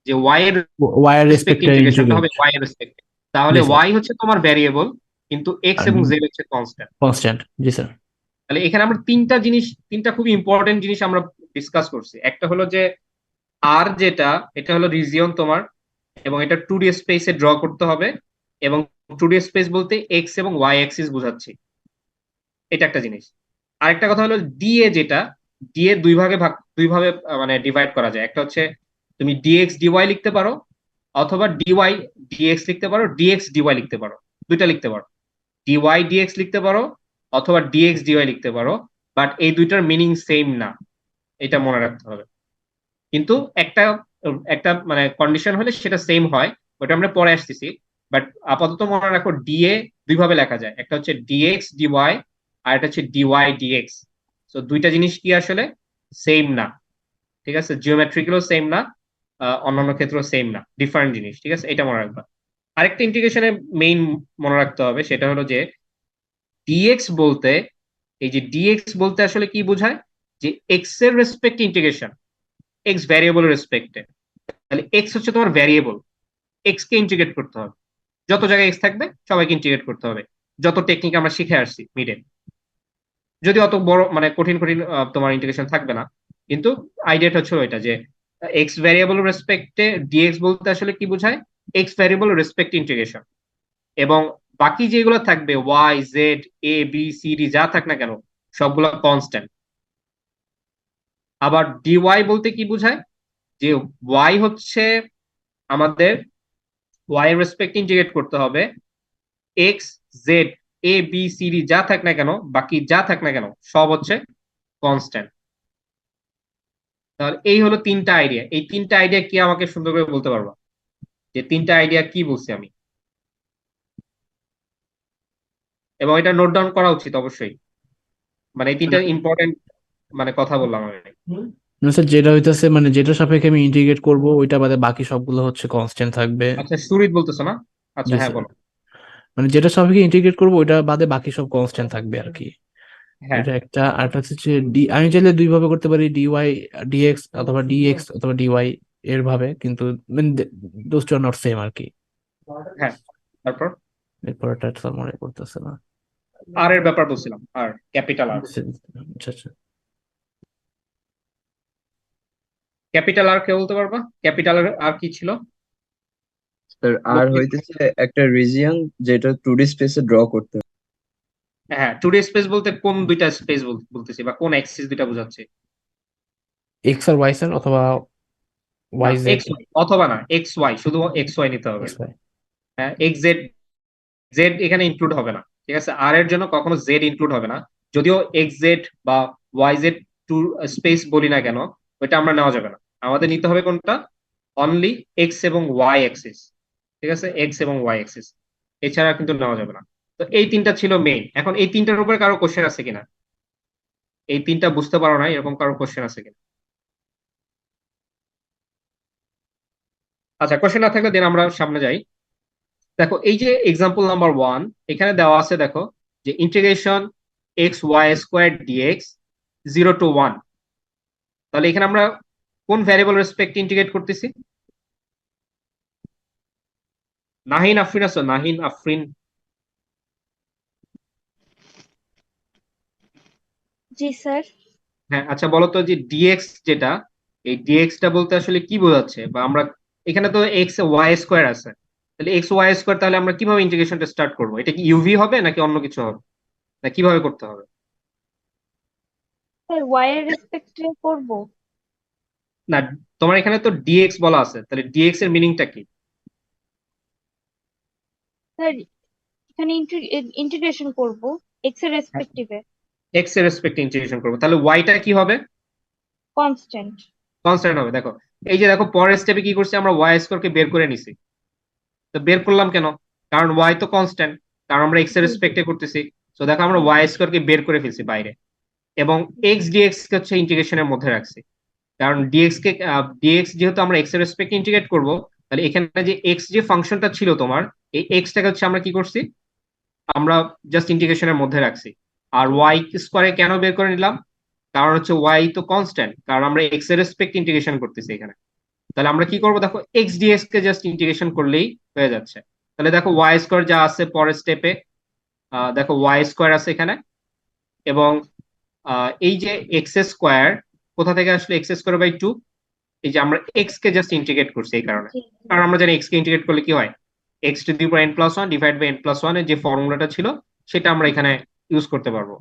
যে ওয়াই এর ওয়াই এর রেসপেক্ট রেসপেক্টে ইন্টিগ্রেশনটা ইন্টিগ্রেট। হবে ওয়াই এর রেসপেক্টে। তাহলে জি স্যার, ওয়াই হচ্ছে তোমার ভ্যারিয়েবল, কিন্তু এক্স আর এবং জেড হচ্ছে কনস্ট্যান্ট। কনস্ট্যান্ট। জি স্যার। তাহলে এখানে আমরা তিনটা খুবই ইম্পর্টেন্ট জিনিস আমরা ডিসকাস করছি। একটা হলো যে আর যেটা, এটা হলো রিজিয়ন তোমার, এবং এটা 2D স্পেসে ড্র করতে হবে, এবং 2D স্পেস বলতে এক্স এবং ওয়াই অ্যাক্সিস বোঝাচ্ছি, এটা একটা জিনিস। আরেকটা কথা হলো ডিএ, যেটা ডিএ দুই ভাবে মানে ডিভাইড করা যায়। একটা হচ্ছে তুমি ডিএক্স ডিওয়াই লিখতে পারো, অথবা ডিওয়াই ডিএক্স লিখতে পারো, ডিএক্স ডিওয়াই লিখতে পারো, দুইটা লিখতে পারো। ডিওয়াই ডিএক্স লিখতে পারো অথবা ডিএক্স ডিওয়াই লিখতে পারো, বাট এই দুইটার মিনিং সেম না, এটা মনে রাখতে হবে। কিন্তু একটা একটা মানে কন্ডিশন হলে সেটা সেম হয়, ওটা আমরা পরে আসতেছি। বাট আপাতত মনে রাখো ডিএ দুই ভাবে লেখা যায়, একটা হচ্ছে ডিএক্স ডিওয়াই, আর একটা হচ্ছে ডিওয়াই ডিএক্স। তো দুইটা জিনিস কি আসলে সেম না, ঠিক আছে, জিওমেট্রিক্যালও সেম না, অন্যান্য ক্ষেত্রেও সেম না, ডিফারেন্ট জিনিস, ঠিক আছে, এটা মনে রাখবা। আরেকটা ইন্টিগ্রেশনে মেইন মনে রাখতে হবে, সেটা হলো যে ডিএক্স বলতে, এই যে ডিএক্স বলতে আসলে কি বোঝায়, যে এক্স এর রেসপেক্ট ইন্টিগ্রেশন, এক্স ভ্যারিয়েবলের রেসপেক্টে। তাহলে এক্স হচ্ছে তোমার ভ্যারিয়েবল, এক্স কে ইন্টিগ্রেট করতে হবে, যত জায়গায় এক্স থাকবে সবাইকে ইন্টিগ্রেট করতে হবে, যত টেকনিক আমরা শিখে আসছি মিডে। যদি অত বড় মানে কঠিন কঠিন তোমার ইন্টিগ্রেশন থাকবে না, কিন্তু আইডিয়াটা হচ্ছে এটা যে এক্স ভ্যারিয়েবল রেসপেক্টে ডিএক্স বলতে আসলে কি বোঝায়, এক্স ভ্যারিয়েবল রেসপেক্ট ইন্টিগ্রেশন। এবং বাকি যেগুলো থাকবে Y Z A B C D যা থাক না কেন, সবগুলো কনস্ট্যান্ট। আবার ডিওয়াই বলতে কি বোঝায়, যে ওয়াই হচ্ছে আমাদের ওয়াই এর রেসপেক্ট ইন্টিগ্রেট করতে হবে, x Z A B C D যা থাক না কেন, বাকি যা থাক না কেন সব হচ্ছে কনস্ট্যান্ট। তাহলে এই হলো তিনটা আইডিয়া। এই তিনটা আইডিয়া কি আমাকে সুন্দর করে বলতে পারবা, যে তিনটা আইডিয়া কি বলছি আমি? এবং এটা নোট ডাউন করা উচিত অবশ্যই, মানে এই তিনটা ইম্পর্টেন্ট মানে কথা বললাম আমি। না স্যার, যেটা হইতাছে মানে যেটা সাপেক্ষে আমি ইন্টিগ্রেট করব ওইটা বাদে বাকি সবগুলো হচ্ছে কনস্ট্যান্ট থাকবে। আচ্ছা সুরিত বলতেছো না? আচ্ছা জি হ্যাঁ স্যার, বলো। মানে যেটা সাপেক্ষে ইন্টিগ্রেট করব ওইটা বাদে বাকি সব কনস্ট্যান্ট থাকবে আর কি। হ্যাঁ এটা একটা। আর একটা হচ্ছে ডি, আমি চাইলে দুই ভাবে করতে পারি, ডিওয়াই ডিএক্স অথবা ডিএক্স অথবা ডিওয়াই এর ভাবে, কিন্তু those two are not same আর কি। হ্যাঁ, তারপর এরপর একটা স্যার মনে পড়তেছে না। আর এর ব্যাপার বলছিলাম, আর ক্যাপিটাল আর। আচ্ছা আচ্ছা। ক্যাপিটাল আর কে বলতে পারবা? ক্যাপিটাল আর কি ছিল? স্যার আর হইতেছে একটা রিজিয়ন যেটা 2D স্পেসে ড্র করতে হয়। হ্যাঁ 2D স্পেস বলতে কোন দুইটা স্পেস বলতেছি বা কোন অ্যাক্সিস দুইটা বোঝাচ্ছে? এক্স আর ওয়াই স্যার, অথবা না ওয়াই জেড। এক্স অথবা না এক্স ওয়াই, শুধু এক্স ওয়াই নিতে হবে। X Y. হ্যাঁ এক্স জেড, জেড এখানে ইনক্লুড হবে না, ঠিক আছে? আর এর জন্য কখনো জেড ইনক্লুড হবে না, যদিও এক্স জেড বা ওয়াই জেড টু স্পেস বলি না কেন, ওইটা আমরা নেওয়া যাবে না। আমাদের নিতে হবে কোনটা? অনলি এক্স এবং ওয়াই অ্যাক্সিস, ঠিক আছে? এক্স এবং ওয়াই অ্যাক্সিস, এছাড়া কিন্তু নেওয়া যাবে না। তো এই তিনটা ছিল মেইন। এখন এই তিনটার উপরে কারো কোশ্চেন আছে কিনা? এই তিনটা বুঝতে পারো না এরকম কারো কোশ্চেন আছে কিনা? আচ্ছা কোশ্চেন না থাকলে দেন আমরা সামনে যাই। দেখো এই যে এক্সাম্পল নাম্বার 1, এখানে দেওয়া আছে দেখো যে integration X Y square DX 0 to 1। তাহলে এখানে আমরা কোন ভ্যারিয়েবল রেসপেক্ট ইন্টিগ্রেট করতেছি? নাহিন আফরিন আছো? নাহিন আফরিন? জি স্যার। হ্যাঁ আচ্ছা বলো তো যে ডিএক্স যেটা, এই ডিএক্স টা বলতে আসলে কি বোঝাচ্ছে? বা আমরা এখানে তো এক্স ওয়াই স্কোয়ার আছে, তাহলে এক্স ওয়াই স্কোয়ার তাহলে আমরা কিভাবে ইন্টিগ্রেশনটা স্টার্ট করবো? এটা কি ইউভি হবে নাকি অন্য কিছু হবে, না কিভাবে করতে হবে? স্যার ওয়াই এর রেসপেক্টে করব। না তোমার এখানে তো ডিএক্স বলা আছে, তাহলে ডিএক্স এর মিনিংটা কি? স্যার এখানে ইন্টিগ্রেশন করব এক্স এর রেসপেক্টিভে। এক্স এর রেসপেক্টে ইন্টিগ্রেশন করবো, তাহলে ওয়াইটা কি হবে? কনস্ট্যান্ট। কনস্ট্যান্ট হবে। দেখো এই যে দেখো পরের স্টেপে কি করছি আমরা, ওয়াই স্কোয়ার কে বের করে নিছি। তো বের করলাম কেন? কারণ ওয়াই তো কনস্ট্যান্ট, কারণ আমরা এক্স এর রেসপেক্টে করতেছি। তো দেখো আমরা ওয়াই স্কোয়ার কে বের করে ফেলছি বাইরে, এবং এক্স ডিএক্স কে হচ্ছে ইন্টিগ্রেশনের মধ্যে রাখছি। কারণ ডিএক্স যেহেতু আমরা এক্স এর রেসপেক্টে ইন্টিগ্রেট করব, তাহলে এখানে যে এক্স যে ফাংশনটা ছিল তোমার, এই এক্সটাকে হচ্ছে আমরা কি করছি, আমরা জাস্ট ইন্টিগ্রেশনের মধ্যে রাখছি। আর ওয়াই স্কোয়ারে কেন বের করে নিলাম? কারণ হচ্ছে ওয়াই তো কনস্ট্যান্ট, কারণ আমরা এক্স এর রেসপেক্ট ইন্টিগ্রেশন করতেছি এখানে। তাহলে আমরা কি করবো, দেখো এক্স ডিএক্স কে জাস্ট ইন্টিগ্রেশন করলেই হয়ে যাচ্ছে। তাহলে দেখো ওয়াই স্কোয়ার যা আছে পরের স্টেপে, দেখো ওয়াই স্কোয়ার আছে এখানে, এবং এই যে এক্স স্কোয়ার কোথা থেকে আসলে, এক্স স্কোয়ার বাই 2, এই যে আমরা এক্স কে জাস্ট ইন্টিগ্রেট করছি এই কারণে। কারণ আমরা জানি এক্স কে ইন্টিগ্রেট করলে কি হয়, X to the power N plus one divide by N plus one এর যে ফর্মুলাটা ছিল সেটা আমরা এখানে ইউজ করতে পারবো।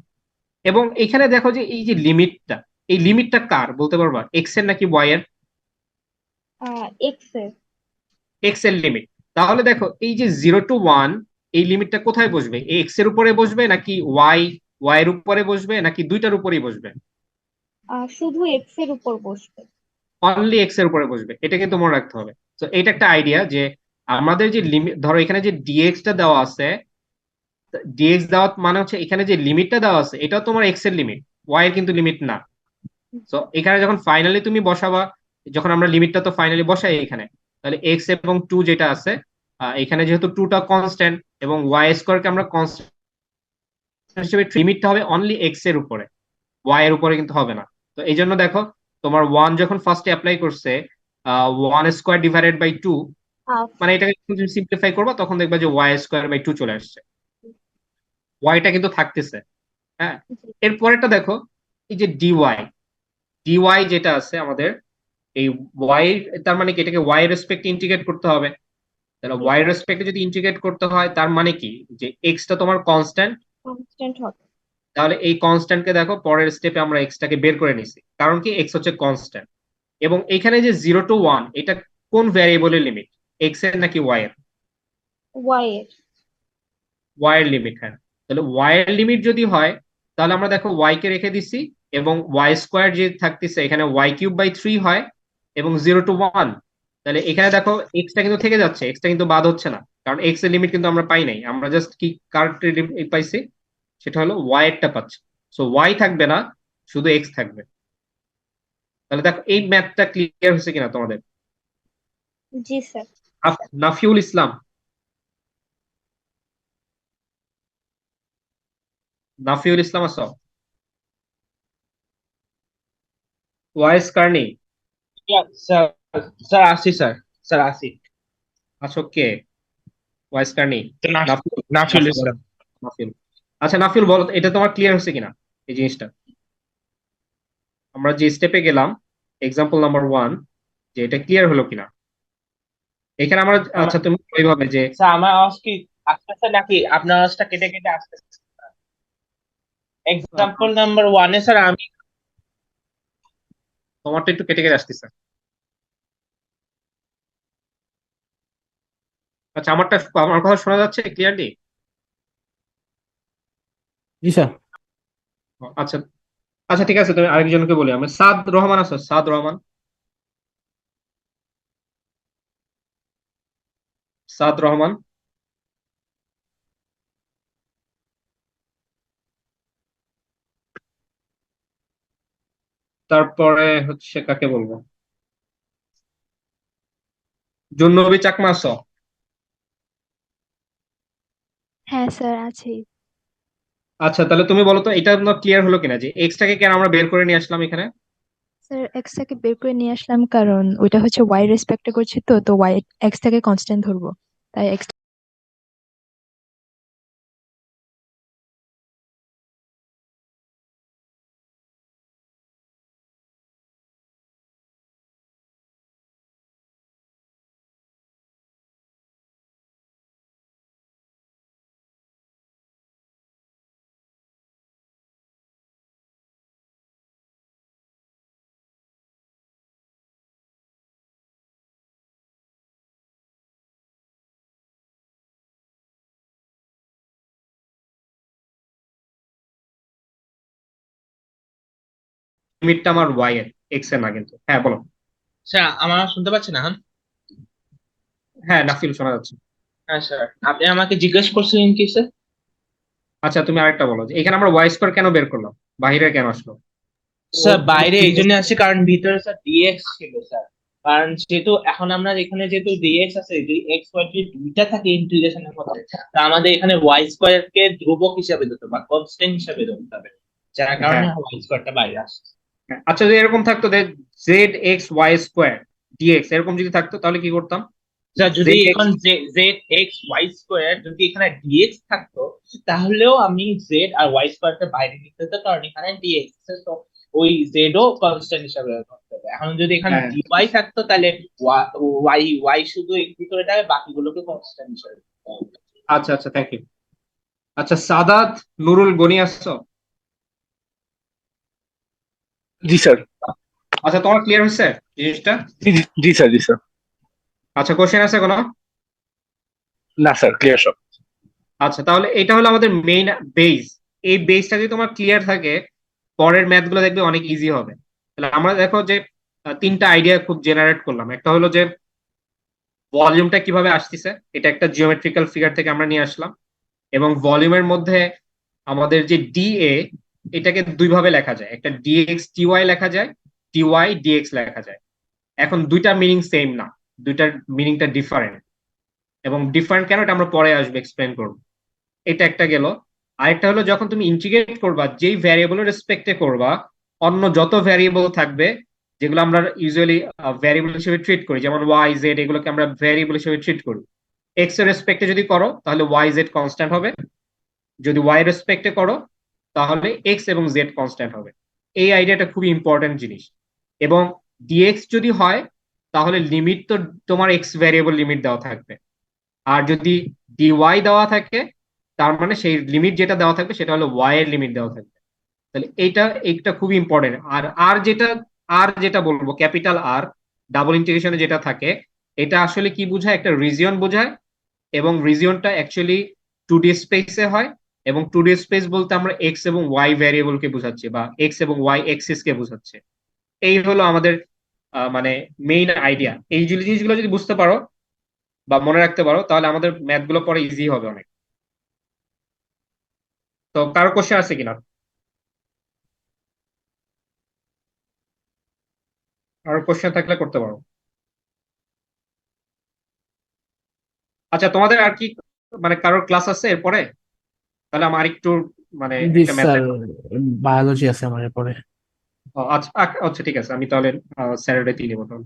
এবং এখানে দেখো যে এই যে লিমিটটা, এই লিমিটটা কার বলতে পারবা, এক্স এর নাকি ওয়াই এর? এক্স এর। এক্স এর লিমিট। তাহলে দেখো এই যে 0 to 1, এই লিমিটটা কোথায় বসবে? এক্স এর উপরে বসবে নাকি ওয়াই এর উপরে বসবে নাকি দুইটার উপরেই বসবে? শুধু এক্স এর উপর বসবে। অনলি এক্স এর উপরে বসবে, এটা কিন্তু মনে রাখতে হবে। তো এটা একটা আইডিয়া যে আমাদের যে লিমিট, ধরো এখানে যে ডিএক্স টা দেওয়া আছে, ডিএক্স দেওয়া মানে হচ্ছে এখানে যে লিমিটটা দেওয়া আছে এটাও তোমার এক্স এর লিমিট, ওয়াই এর কিন্তু লিমিট না। তো এখানে যখন ফাইনালি তুমি বসাবা, যখন আমরা লিমিটটা তো ফাইনালি বসাই এখানে, তাহলে এক্স এবং 2 যেটা আছে, এখানে যেহেতু 2টা কনস্ট্যান্ট এবং ওয়াই স্কোয়ারকে আমরা কনস্ট্যান্ট হিসেবে, লিমিটটা হবে অনলি এক্স এর উপরে, ওয়াই এর উপরে কিন্তু হবে না। তো এই জন্য দেখো তোমার 1 যখন ফার্স্টে অ্যাপ্লাই করছে, 1 স্কোয়ার ডিভাইডেড বাই 2, মানে এটাকে তুমি সিম্পলিফাই করবা তখন দেখবা যে ওয়াই স্কোয়ার বাই 2 চলে আসছে, ওয়াইটা কিন্তু থাকতেছে। হ্যাঁ এরপরেরটা দেখো, এই যে ডিওয়াই, ডিওয়াই যেটা আছে আমাদের, এই ওয়াই, তার মানে কি এটাকে ওয়াই রেসপেক্ট ইন্টিগ্রেট করতে হবে। তাহলে ওয়াই রেসপেক্টে যদি ইন্টিগ্রেট করতে হয় তার মানে কি, যে এক্স টা তোমার কনস্ট্যান্ট, কনস্ট্যান্ট হবে। তাহলে এই কনস্ট্যান্টকে দেখো পরের স্টেপে আমরা এক্স টাকে বের করে নিছি, কারণ কি এক্স হচ্ছে কনস্ট্যান্ট। এবং এখানে যে 0 to 1, এটা কোন ভ্যারিয়েবলের লিমিট, এক্স এর নাকি ওয়াই এর? ওয়াই এর। ওয়াই এর লিমিট, হ্যাঁ। তাহলে ওয়াই এর লিমিট যদি হয়, তাহলে আমরা দেখো ওয়াই কে রেখে দিছি, এবং ওয়াই স্কোয়ার যে থাকতেছে এখানে ওয়াই কিউব বাই 3 হয়, এবং 0 to 1, তাহলে এখানে দেখো এক্স টা কিন্তু থেকে যাচ্ছে, এক্স টা কিন্তু বাদ হচ্ছে না, কারণ এক্স এর লিমিট কিন্তু আমরা পাই নাই, আমরা জাস্ট কি কার পাইছি, সেটা হলো ওয়াই এরটা পাচ্ছি। সো ওয়াই থাকবে না, শুধু এক্স থাকবে। তাহলে দেখো এই ম্যাথটা ক্লিয়ার হয়েছে কিনা তোমাদের? জি স্যার। নাফিউল ইসলাম, নাফিউল ইসলাম আছো? ওয়াইস কার্নি স্যার, স্যার আসি স্যার, স্যার আসি। আছো কে? Wise Carney? তো নাফিউল? নাফিউল আচ্ছা বলো, ইসলাম। নাফিউল। আচ্ছা নাফিউল বলো তো, এটা তোমার ক্লিয়ার হয়েছে কিনা এই জিনিসটা? আমরা যে স্টেপে গেলাম এক্সাম্পল নাম্বার 1, যে এটা ক্লিয়ার হলো কিনা এখানে আমরা? আচ্ছা তুমি ওইভাবে যে, স্যার আমার আওয়াজ কি আসতেছে নাকি আপনার আওয়াজটা কেটে কেটে আসতেছে? এক্সাম্পল নাম্বার 1 এ স্যার আমি তোমারটা একটু কেটে কেটে আসতেছে। আচ্ছা, আমার কথা শোনা যাচ্ছে ক্লিয়ারলি? জি স্যার। আচ্ছা আচ্ছা, ঠিক আছে, তুমি আরেকজনকে বলি। আমি সাদ রহমান আছো? সাদ রহমান, সাদ রহমান। তারপরে হচ্ছে কাকে বলবো? জুন্নবী চাকমা আছো? হ্যাঁ স্যার আছি। আচ্ছা, তাহলে তুমি বলো তো এটা ক্লিয়ার হলো কিনা যে এক্সটাকে কেন আমরা বের করে নিয়ে আসলাম এখানে? স্যার এক্সটাকে বের করে নিয়ে আসলাম কারণ ওইটা হচ্ছে ওয়াই রেসপেক্টে করছি, তো তো ওয়াই এক্সটাকে কনস্ট্যান্ট ধরবো, তাই এক্স। লিমিটটা আমার ওয়াই এর, এক্স এর না কিন্তু। হ্যাঁ বলো। স্যার আমার শুনতে পাচ্ছেন এখন? হ্যাঁ, নাফিল শোনা যাচ্ছে। হ্যাঁ স্যার, আপনি আমাকে জিজ্ঞেস করছিলেন কি স্যার? আচ্ছা, তুমি আরেকটা বলো যে এখানে আমরা ওয়াই স্কোয়ার কেন বের করলাম, বাহিরে কেন আসলো? স্যার বাইরে এই জন্য আসছে কারণ ভিতরে স্যার ডিএক্স ছিল স্যার। কারণ যেহেতু এখন আমরা এখানে যেহেতু ডিএক্স আছে, যদি এক্স ওয়াই যদি দুইটা থাকে ইন্টিগ্রেশনের মধ্যে, তা আমাদের এখানে ওয়াই স্কোয়ার কে ধ্রুবক হিসাবে ধরতে হবে বা কনস্ট্যান্ট হিসাবে ধরতে হবে, যার কারণে হ্যাঁ ওয়াই স্কোয়ারটা বাইরে আসছে। হ্যাঁ। আচ্ছা, যদি এরকম থাকতো যে Z X Y square DX এরকম যদি থাকতো তাহলে কি করতাম? স্যার যদি জেড এক্স, এখন জেড এক্স ওয়াই স্কোয়ার যদি এখানে ডিএক্স থাকতো, তাহলেও আমি জেড আর ওয়াই স্কোয়ারটা বাইরে নিতে হতো, কারণ এখানে ডিএক্স, তো ওই জেড ও কনস্ট্যান্ট হিসাবে ধরতে হবে। এখন যদি এখানে হ্যাঁ ডিওয়াই থাকতো, তাহলে ওয়াই ওয়াই শুধু এর ভিতরে যাবে, বাকিগুলোকে কনস্ট্যান্ট হিসাবে ধরতে হবে। আচ্ছা আচ্ছা, থ্যাংক ইউ। আচ্ছা, সাদাত নুরুল গনি আসছো? জি স্যার। আচ্ছা, তোমার ক্লিয়ার হয়েছে জিনিসটা? জি জি স্যার, জি স্যার। আচ্ছা, কোশ্চেন আছে কোনো? না স্যার, ক্লিয়ার সব। আচ্ছা, তাহলে এটা হলো আমাদের মেইন বেস। এই বেসটা যদি তোমার ক্লিয়ার থাকে, পরের ম্যাথ গুলো দেখবে অনেক ইজি হবে। তাহলে আমরা দেখো যে তিনটা আইডিয়া খুব জেনারেট করলাম। একটা হলো যে ভলিউমটা কিভাবে আসতেছে, এটা একটা জিওমেট্রিক্যাল ফিগার থেকে আমরা নিয়ে আসলাম। এবং ভলিউমের মধ্যে আমাদের যে ডিএ, এটাকে দুই ভাবে লেখা যায়, একটা ডিএক্স টিওয়াই লেখা যায়, টিওয়াই ডিএক্স লেখা যায়। এখন দুইটা মিনিং সেম না, দুইটার মিনিংটা ডিফারেন্ট। এবং ডিফারেন্ট কেন এটা আমরা পরে আসবে এক্সপ্লেন করবো। এটা একটা গেল। আরেকটা হলো যখন তুমি ইন্টিগ্রেট করবা, যেই ভ্যারিয়েবলের রেসপেক্টে করবা, অন্য যত ভ্যারিয়েবল থাকবে যেগুলো আমরা ইউজুয়ালি ভ্যারিয়েবল হিসেবে ট্রিট করি, যেমন ওয়াই জেড, এগুলোকে আমরা ভ্যারিয়েবল হিসেবে ট্রিট করি। এক্স এর রেসপেক্টে যদি করো তাহলে ওয়াই জেড কনস্ট্যান্ট হবে, যদি ওয়াই রেসপেক্টে করো তাহলে এক্স এবং জেড কনস্ট্যান্ট হবে। এই আইডিয়াটা খুবই ইম্পর্টেন্ট জিনিস। এবং ডিএক্স যদি হয় তাহলে লিমিট তো তোমার এক্স ভ্যারিয়েবল লিমিট দেওয়া থাকবে। আর যদি ডিওয়াই দেওয়া থাকে, তার মানে সেই লিমিট যেটা দেওয়া থাকবে সেটা হলো ওয়াই এর লিমিট দেওয়া থাকবে। তাহলে এইটা খুবই ইম্পর্টেন্ট। আর আর যেটা বলবো, ক্যাপিটাল আর ডাবল ইন্টিগ্রেশনে যেটা থাকে, এটা আসলে কি বোঝায়, একটা রিজিয়ন বোঝায়। এবং রিজিয়নটা অ্যাকচুয়ালি 2D স্পেসে হয়। এবং 2D স্পেস বলতে আমরা এক্স এবং ওয়াই ভ্যারিয়েবলকে বোঝাচ্ছি, বা এক্স এবং ওয়াই এক্সিস কে বোঝাচ্ছে। এই হলো আমাদের মানে মেইন আইডিয়া। এই জিনিসগুলো যদি বুঝতে পারো বা মনে রাখতে পারো, তাহলে আমাদের ম্যাথ গুলো পরে ইজি হবে অনেক। তো কারো কোশ্চেন আছে কিনা? আর কোশ্চেন থাকলে করতে পারো। আচ্ছা, তোমাদের আর কি মানে কারোর ক্লাস আছে এরপরে? তাহলে আমার একটু মানে জি একটা ম্যাথ স্যার, দেখো। বায়োলজি আছে আমার এরপরে। আচ্ছা আচ্ছা, ঠিক আছে, আমি তাহলে স্যাটারডে দিয়ে নেবো তাহলে।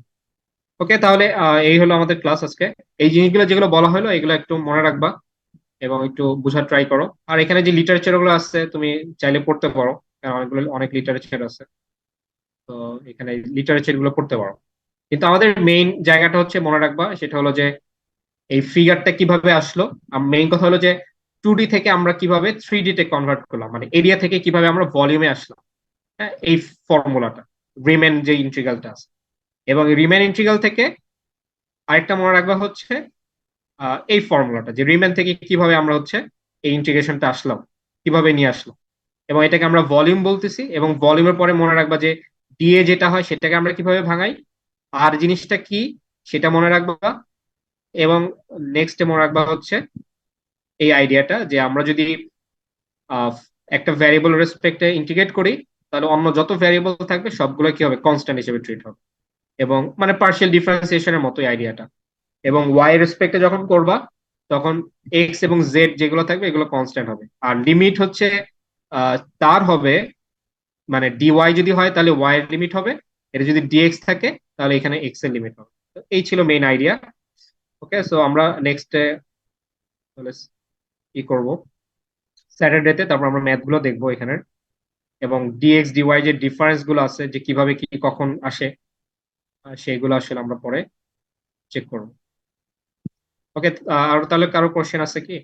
ওকে, তাহলে এই হলো আমাদের ক্লাস আজকে। এই জিনিসগুলো যেগুলো বলা হলো এগুলো একটু মনে রাখবা এবং একটু বোঝার ট্রাই করো। আর এখানে যে লিটারেচার গুলো আছে তুমি চাইলে পড়তে পারো, কারণ অনেক লিটারেচার আছে। তো এখানে লিটারেচার গুলো পড়তে পারো। কিন্তু আমাদের মেইন জায়গাটা হচ্ছে মনে রাখবা, সেটা হলো যে এই ফিগারটা কিভাবে আসলো। মেইন কথা হলো যে 2D থেকে আমরা কিভাবে 3D তে কনভার্ট করলাম, মানে এরিয়া থেকে কিভাবে আমরা ভলিউমে আসলাম, হ্যাঁ, এই ফর্মুলাটা রিমেন যে ইন্টিগ্রালটা আছে। এবং রিমেন ইন্টিগ্রাল থেকে আরেকটা মনে রাখবা হচ্ছে এই ফর্মুলাটা, যে রিমেন থেকে কিভাবে আমরা হচ্ছে এই ইন্টিগ্রেশনটা আসলাম, কিভাবে নিয়ে আসলাম, এবং এটাকে আমরা ভলিউম বলতেছি। এবং ভলিউমের পরে মনে রাখবা যে ডিএ যেটা হয় সেটাকে আমরা কিভাবে ভাঙাই, আর জিনিসটা কি সেটা মনে রাখবা। এবং নেক্সটে মনে রাখবা হচ্ছে এই আইডিয়াটা যে আমরা যদি আহ, একটা ভ্যারিয়েবল রেসপেক্টে ইন্টিগ্রেট করি, তাহলে অন্য যত ভ্যারিয়েবল থাকবে সবগুলো কি হবে, কনস্ট্যান্ট হিসেবে ট্রিট হবে। এবং মানে পার্শিয়াল ডিফারেন্সিয়েশনের মতোই আইডিয়াটা। এবং ওয়াই রেসপেক্টে যখন করবা তখন এক্স এবং জেড যেগুলো থাকবে এগুলো কনস্ট্যান্ট হবে। আর লিমিট হচ্ছে তার হবে, মানে ডিওয়াই যদি হয় তাহলে ওয়াই এর লিমিট হবে, এটা যদি ডিএক্স থাকে তাহলে এখানে এক্স এর লিমিট হবে। তো এই ছিল মেইন আইডিয়া। ওকে, সো আমরা নেক্সটে কি করব, স্যাটারডেতে, তারপর আমরা ম্যাথ গুলো দেখবো এখানের, এবং ডিএক্স ডিওয়াই যে ডিফারেন্স গুলো আছে, যে কিভাবে কি কখন আসে, সেইগুলো আসলে আমরা পরে চেক করবো। ওকে, আর তাহলে কারো কোশ্চেন আছে কি?